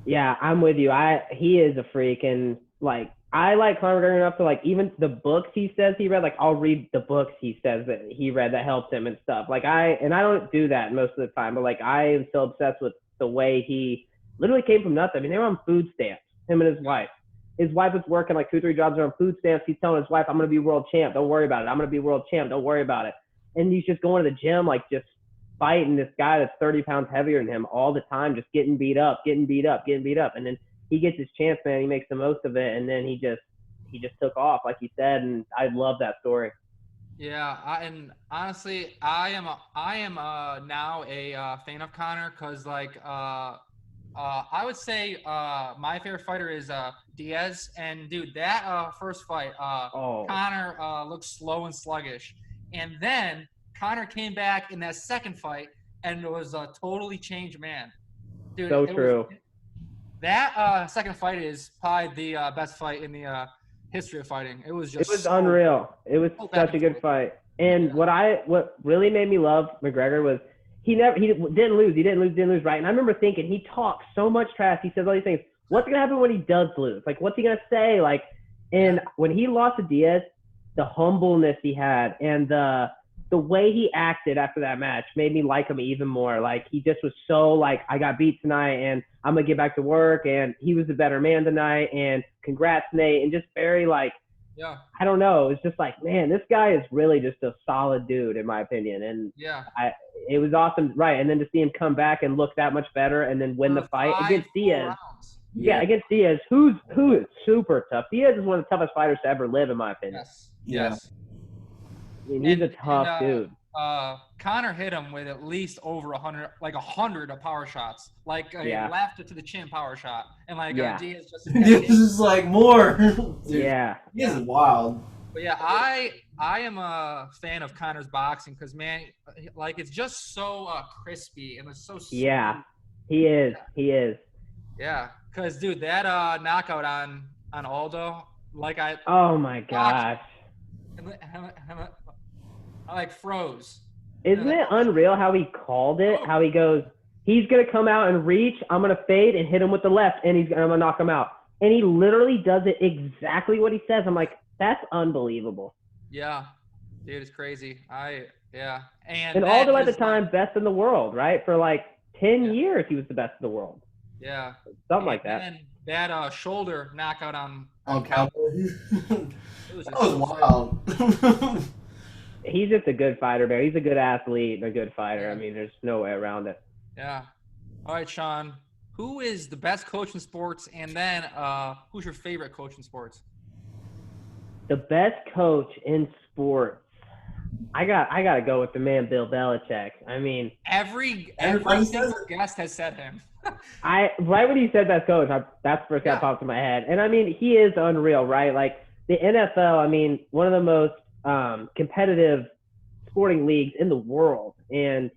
yeah, I'm with you. He is a freak, and like I like Conor McGregor enough to like even the books he says he read. Like I'll read the books he says that he read that helped him and stuff. Like I don't do that most of the time, but like I am so obsessed with the way he literally came from nothing. I mean, they were on food stamps, him and his wife. His wife was working like 2-3 jobs on food stamps. He's telling his wife, I'm going to be world champ. Don't worry about it. I'm going to be world champ. Don't worry about it. And he's just going to the gym, like just fighting this guy that's 30 pounds heavier than him all the time, just getting beat up. And then he gets his chance, man. He makes the most of it. And then he just took off, like he said. And I love that story. Yeah, and honestly, I am now a fan of Conor because like I would say my favorite fighter is Diaz, and dude, that first fight, Conor looked slow and sluggish, and then Conor came back in that second fight and was a totally changed man. Dude, so true. That second fight is probably the best fight in the history of fighting. It was unreal. It was such a good fight. And what really made me love McGregor was he didn't lose, right? And I remember thinking he talks so much trash. He says all these things. What's gonna happen when he does lose? Like, what's he gonna say? Like, and when he lost to Diaz, the humbleness he had and the way he acted after that match made me like him even more. Like, he just was so like, I got beat tonight and I'm gonna get back to work, and he was the better man tonight, and congrats, Nate, and just very like, I don't know. It's just like, man, this guy is really just a solid dude, in my opinion. And it was awesome, right? And then to see him come back and look that much better, and then win the fight against Diaz. Against Diaz, who is super tough. Diaz is one of the toughest fighters to ever live, in my opinion. Yes. I mean, he's a tough dude. Conor hit him with at least over 100, like 100 of power shots, like a left to the chin power shot, and like Diaz just. This is like more. Dude, Diaz is wild. But yeah, I am a fan of Conor's boxing because, man, like it's just so crispy and it's so smooth. Yeah, he is. Yeah, because dude, that knockout on Aldo, like oh my gosh. I like froze. Isn't it unreal how he called it? How he goes, he's going to come out and reach, I'm going to fade and hit him with the left, and I'm going to knock him out. And he literally does it exactly what he says. I'm like, that's unbelievable. Yeah. Dude, it's crazy. And Aldo at the time, best in the world, right? For like 10 years, he was the best in the world. Yeah. Something like that. And that shoulder knockout on Cowboy. That was wild. He's just a good fighter, man. He's a good athlete and a good fighter. I mean, there's no way around it. Yeah. All right, Sean. Who is the best coach in sports? And then who's your favorite coach in sports? The best coach in sports. I got to go with the man, Bill Belichick. I mean, every single guest has said him. Right when you said that coach, that's the first guy that popped in my head. And I mean, he is unreal, right? Like the NFL, I mean, one of the most competitive sporting leagues in the world, and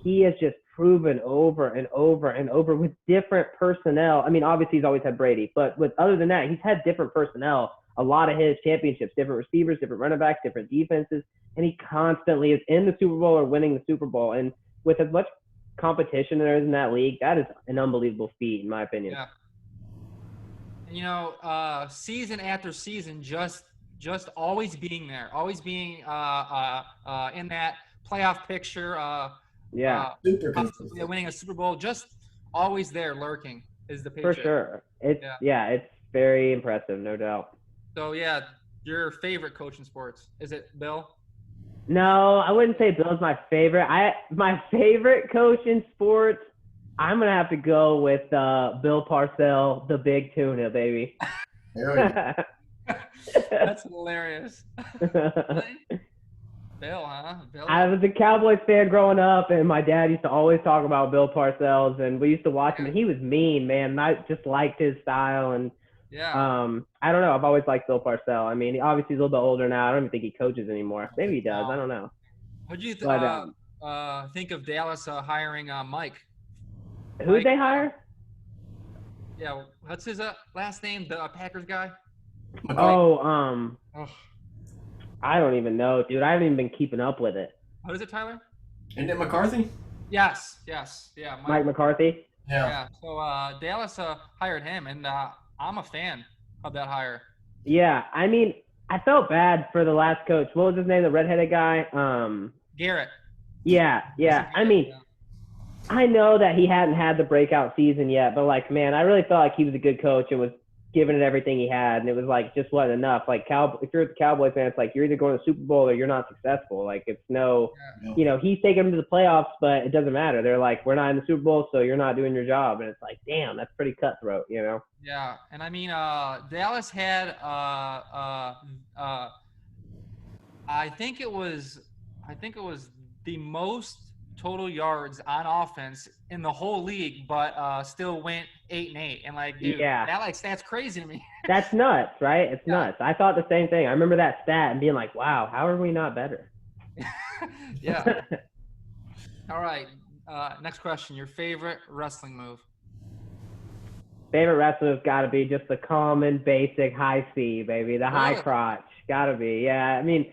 he has just proven over and over and over with different personnel. I mean, obviously he's always had Brady, but other than that, he's had different personnel. A lot of his championships, different receivers, different running backs, different defenses, and he constantly is in the Super Bowl or winning the Super Bowl. And with as much competition there is in that league, that is an unbelievable feat, in my opinion. Yeah. You know, season after season, just always being there, always being in that playoff picture. Super consistent. Winning a Super Bowl, just always there, lurking is the For Patriot. sure. It's very impressive, no doubt. So yeah, your favorite coach in sports, is it Bill? No, I wouldn't say Bill's my favorite. My favorite coach in sports, I'm gonna have to go with Bill Parcells, the Big Tuna, baby. That's hilarious. Bill, huh? Bill. I was a Cowboys fan growing up, and my dad used to always talk about Bill Parcells, and we used to watch him, and he was mean, man. And I just liked his style, and I don't know. I've always liked Bill Parcells. I mean, obviously he's a little bit older now. I don't even think he coaches anymore. Maybe he does. I don't know. What do you think of Dallas hiring Mike? Who did they hire? Yeah, what's his last name? The Packers guy? I don't even know, dude. I haven't even been keeping up with it. What is it, Tyler? Isn't it McCarthy? Yes. Yeah. Mike McCarthy? Yeah. So Dallas hired him, and I'm a fan of that hire. Yeah, I mean, I felt bad for the last coach. What was his name? The redheaded guy? Garrett. Yeah. I mean, I know that he hadn't had the breakout season yet, but like, man, I really felt like he was a good coach and was giving it everything he had, and it was like just wasn't enough. Like if you're a Cowboys fan, it's like you're either going to the Super Bowl or you're not successful. Like it's you know, he's taking them to the playoffs, but it doesn't matter. They're like, we're not in the Super Bowl, so you're not doing your job, and it's like, damn, that's pretty cutthroat, you know? Yeah, and I mean, Dallas had I think it was the most total yards on offense in the whole league, but still went 8-8. And like, dude, that's crazy to me. That's nuts, right? It's nuts. I thought the same thing. I remember that stat and being like, wow, how are we not better? Yeah. All right. Next question. Your favorite wrestling move? Favorite wrestling has got to be just the common, basic high C, baby. The high crotch. Got to be. Yeah. I mean,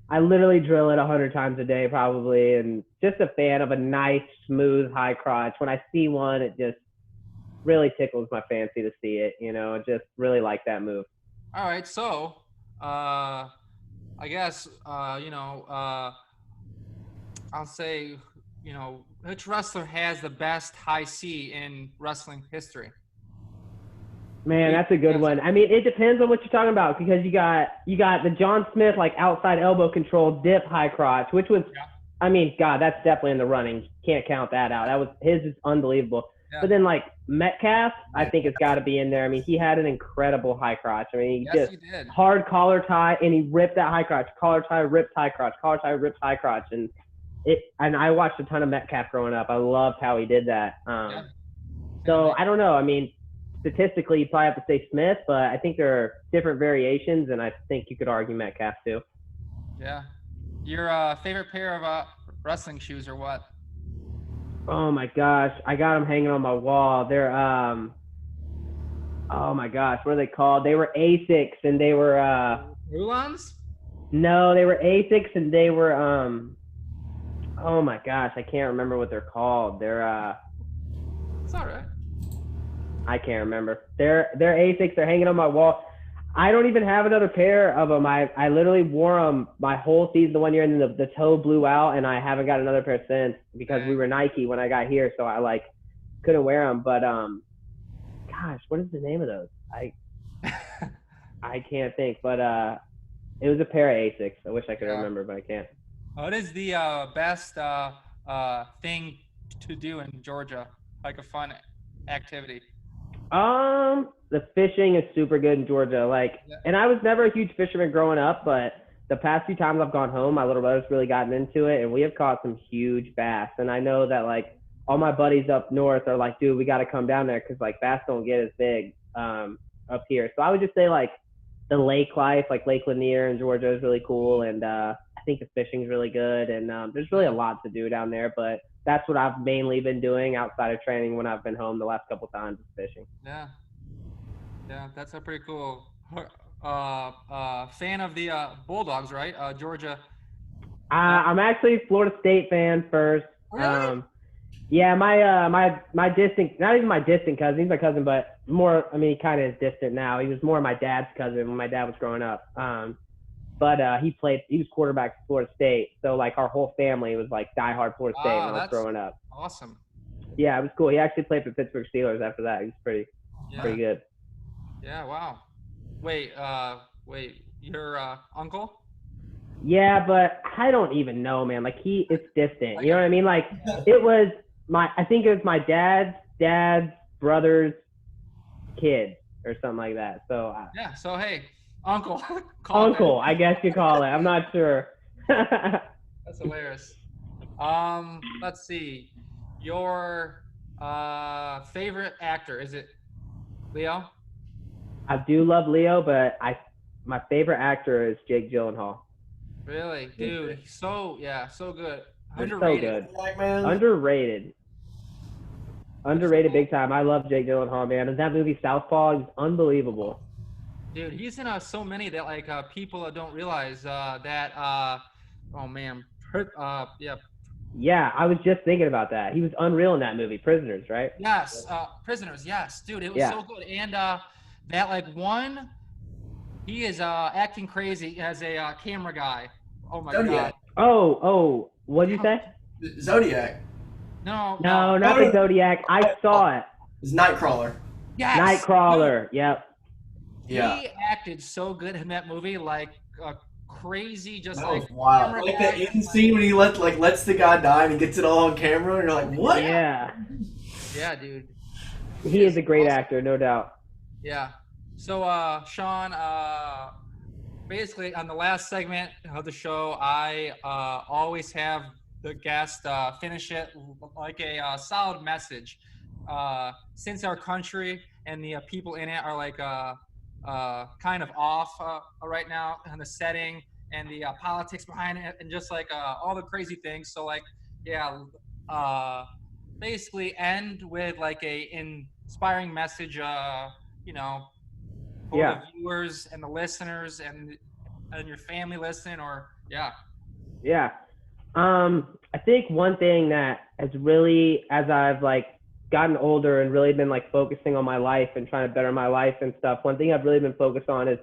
I literally drill it 100 times a day probably, and just a fan of a nice, smooth, high crotch. When I see one, it just really tickles my fancy to see it, you know. Just really like that move. All right, so I guess, I'll say, which wrestler has the best high C in wrestling history? Man, that's a good one. I mean, it depends on what you're talking about, because you got the John Smith, like, outside elbow control dip high crotch, which was, I mean, God, that's definitely in the running. Can't count that out. His is unbelievable. Yeah. But then, like, Metcalf, I think it's got to be in there. I mean, he had an incredible high crotch. I mean, he did hard collar tie, and he ripped that high crotch. Collar tie, ripped high crotch. Collar tie, ripped high crotch. And I watched a ton of Metcalf growing up. I loved how he did that. So I don't know. I mean, statistically, you probably have to say Smith, but I think there are different variations, and I think you could argue Metcalf too. Yeah. Your favorite pair of wrestling shoes or what? Oh my gosh, I got them hanging on my wall. They're oh my gosh, what are they called? They were Asics, and they were Rulons? No, they were Asics, and they were oh my gosh, I can't remember what they're called. They're It's all right. I can't remember. They're Asics. They're hanging on my wall. I don't even have another pair of them. I literally wore them my whole season the one year, and then the toe blew out, and I haven't got another pair since because we were Nike when I got here, so I like couldn't wear them. But gosh, what is the name of those? I can't think. But it was a pair of Asics. I wish I could remember, but I can't. What is the best thing to do in Georgia? Like a fun activity? The fishing is super good in Georgia. And I was never a huge fisherman growing up, but the past few times I've gone home, my little brother's really gotten into it, and we have caught some huge bass. And I know that like all my buddies up north are like, dude, we got to come down there because like bass don't get as big up here. So I would just say like the lake life, like Lake Lanier in Georgia is really cool, and I think the fishing's really good, and there's really a lot to do down there, but that's what I've mainly been doing outside of training when I've been home the last couple times, is fishing. Yeah, that's a pretty cool. Fan of the Bulldogs, right? Georgia. I'm actually a Florida State fan first. Really? Yeah, my distant, not even my distant cousin, he's my cousin, but more, I mean, he kind of is distant now. He was more my dad's cousin when my dad was growing up. But he was quarterback for Florida State. So like our whole family was like diehard Florida State when I was That's growing up. awesome. Yeah, it was cool. He actually played for the Pittsburgh Steelers after that. He was pretty good. Yeah, wow. Wait, your uncle? Yeah, but I don't even know, man. Like it's distant. You know what I mean? Like it was I think it was my dad's brother's kid or something like that. So yeah. So hey, uncle. Uncle, I guess you call it. I'm not sure. That's hilarious. Let's see. Your favorite actor, is it Leo? I do love Leo, but my favorite actor is Jake Gyllenhaal. Really, dude. So good. Underrated. So good. Underrated big time. I love Jake Gyllenhaal, man. And that movie Southpaw is unbelievable. Dude, he's in so many that like people don't realize that. Oh man. Yeah. Yeah, I was just thinking about that. He was unreal in that movie, Prisoners, right? Yes, Prisoners. Yes, dude, it was so good. And that like one, he is acting crazy as a camera guy. Oh my god. Oh, what'd you say? Zodiac. No, not the Zodiac. I saw it. It's Nightcrawler. Yes. Nightcrawler. Yep. Yeah. He acted so good in that movie, like crazy, just that like was wild. Like that end scene when he lets the guy die and he gets it all on camera, and you're like, what? Yeah. Yeah, dude. He is a great actor, no doubt. Yeah. So, Sean, basically on the last segment of the show, I always have the guest finish it like a solid message. Since our country and the people in it are like kind of off right now, and the setting and the politics behind it, and just like all the crazy things. So like, yeah, basically end with like a inspiring message. You know, for the viewers and the listeners and your family listening, or Yeah. I think one thing that has really, as I've like gotten older and really been like focusing on my life and trying to better my life and stuff, one thing I've really been focused on is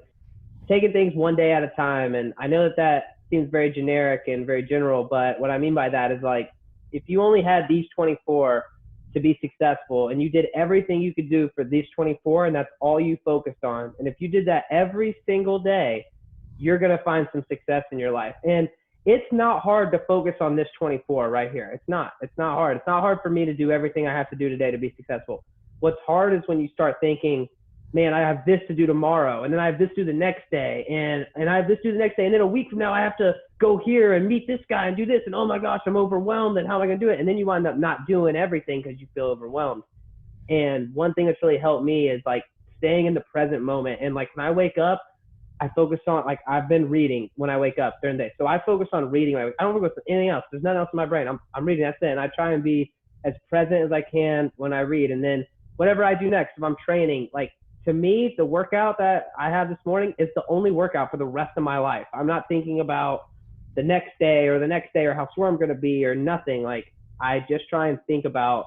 taking things one day at a time. And I know that seems very generic and very general, but what I mean by that is like, if you only had these 24 to be successful and you did everything you could do for these 24 and that's all you focused on, and if you did that every single day, you're going to find some success in your life. And it's not hard to focus on this 24 right here. It's not hard. It's not hard for me to do everything I have to do today to be successful. What's hard is when you start thinking, man, I have this to do tomorrow, and then I have this to do the next day, and I have this to do the next day, and then a week from now I have to go here and meet this guy and do this, and oh my gosh, I'm overwhelmed, and how am I going to do it? And then you wind up not doing everything because you feel overwhelmed. And one thing that's really helped me is like staying in the present moment. And like when I wake up, I focus on, like, I've been reading when I wake up during the day. So I focus on reading. I don't focus on anything else. There's nothing else in my brain. I'm reading. That's it. And I try and be as present as I can when I read. And then whatever I do next, if I'm training, like, to me, the workout that I have this morning is the only workout for the rest of my life. I'm not thinking about the next day or how sore I'm going to be or nothing. Like, I just try and think about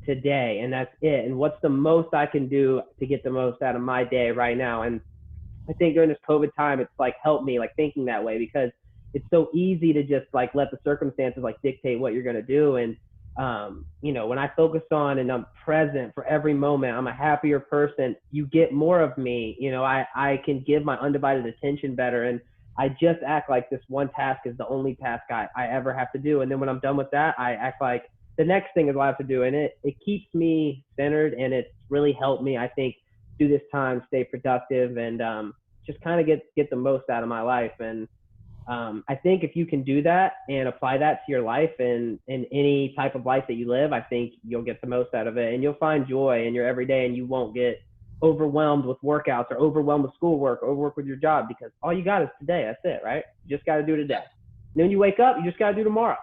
today, and that's it. And what's the most I can do to get the most out of my day right now. And I think during this COVID time, it's like helped me like thinking that way, because it's so easy to just like let the circumstances like dictate what you're going to do. And, you know, when I focus on and I'm present for every moment, I'm a happier person. You get more of me. You know, I can give my undivided attention better. And I just act like this one task is the only task I ever have to do. And then when I'm done with that, I act like the next thing is what I have to do. And it keeps me centered, and it's really helped me, I think, do this time, stay productive, and just kind of get the most out of my life. And I think if you can do that and apply that to your life and in any type of life that you live, I think you'll get the most out of it, and you'll find joy in your everyday, and you won't get overwhelmed with workouts or overwhelmed with schoolwork or overwork with your job, because all you got is today. That's it, right? You just got to do today. And then when you wake up, you just got to do tomorrow.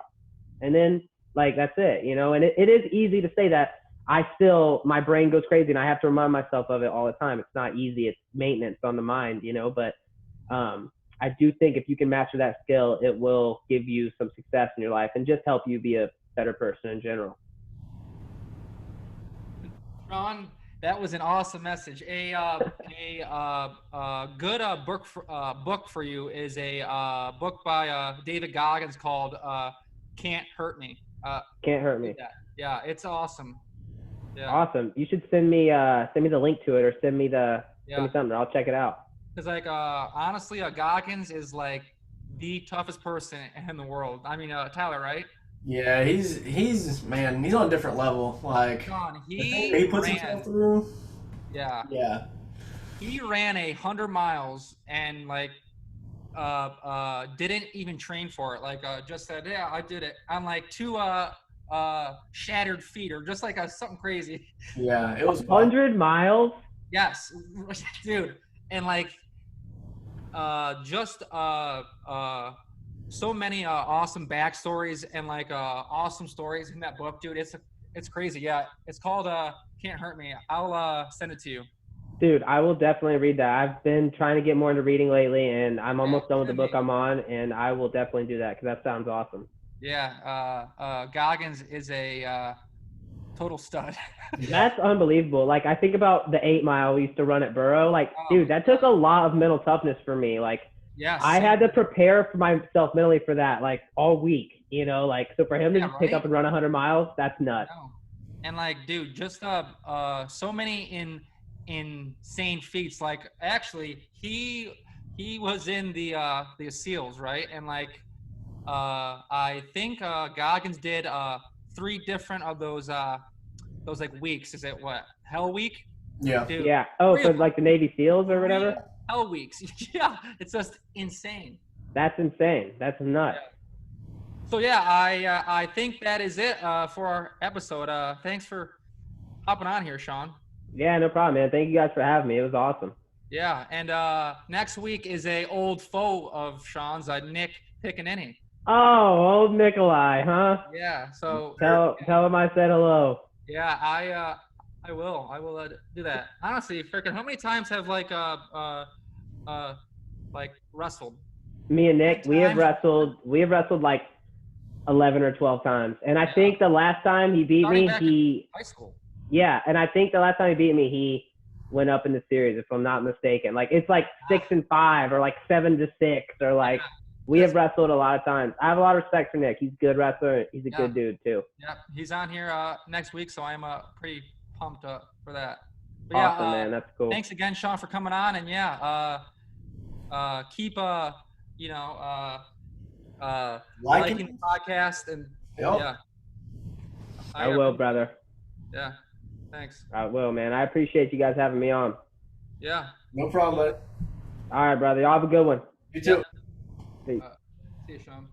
And then, like, that's it, you know? And it is easy to say that. My brain goes crazy, and I have to remind myself of it all the time. It's not easy. It's maintenance on the mind, you know, but I do think if you can master that skill, it will give you some success in your life and just help you be a better person in general. Sean, that was an awesome message. A good book for you is a book by David Goggins called "Can't Hurt Me." Can't hurt me. Yeah, it's awesome. Yeah. Awesome. You should send me the link to it, or send me something. I'll check it out. Because honestly, Goggins is like the toughest person in the world. I mean, Tyler, right? Yeah, he's man, he's on a different level. Like Sean, he puts himself through. Yeah. Yeah. He ran 100 miles and didn't even train for it. Just said, yeah, I did it on like 2 shattered feet or just like something crazy. Yeah, it was 100 miles. Yes, dude, and so many awesome backstories and awesome stories in that book, dude. It's crazy. Yeah, it's called Can't Hurt Me. I'll send it to you. Dude, I will definitely read that. I've been trying to get more into reading lately, and I'm almost done with the book I'm on, and I will definitely do that because that sounds awesome. Yeah, Goggins is a total stud. That's unbelievable. Like, I think about the 8 mile we used to run at Borough. Like, dude, that took a lot of mental toughness for me. Like, yes, I had to prepare for myself mentally for that, like, all week, you know? Like, so for him to just pick up and run 100 miles, that's nuts. And, dude, just so many insane feats. Like, actually, he was in the SEALs, right? And, I think Goggins did 3 different of those weeks. Is it what? Hell Week? Yeah. Dude, yeah. Oh, so like the Navy SEALs or whatever? Hell Weeks. Yeah. It's just insane. That's insane. That's nuts. Yeah. So yeah, I think that is it for our episode. Thanks for hopping on here, Sean. Yeah, no problem, man. Thank you guys for having me. It was awesome. Yeah, and next week is a old foe of Sean's, Nick Piccaninny. Oh, old Nikolai, huh? Yeah. So tell him I said hello. Yeah, I will. I will do that. Honestly, freaking, how many times have wrestled? Me and Nick, we have wrestled like 11 or 12 times, and I think the last time he beat me, high school. Yeah, and I think the last time he beat me, he went up in the series, if I'm not mistaken. Like, it's like 6-5 or like 7-6 or like. We have wrestled a lot of times. I have a lot of respect for Nick. He's a good wrestler. He's a good dude, too. Yeah, he's on here next week, so I'm pretty pumped up for that. But awesome, man. That's cool. Thanks again, Sean, for coming on. And, keep, liking the podcast. And, yeah. I will, brother. Yeah, thanks. I will, man. I appreciate you guys having me on. Yeah. No problem, buddy. All right, brother. Y'all have a good one. You too. See you, Sean.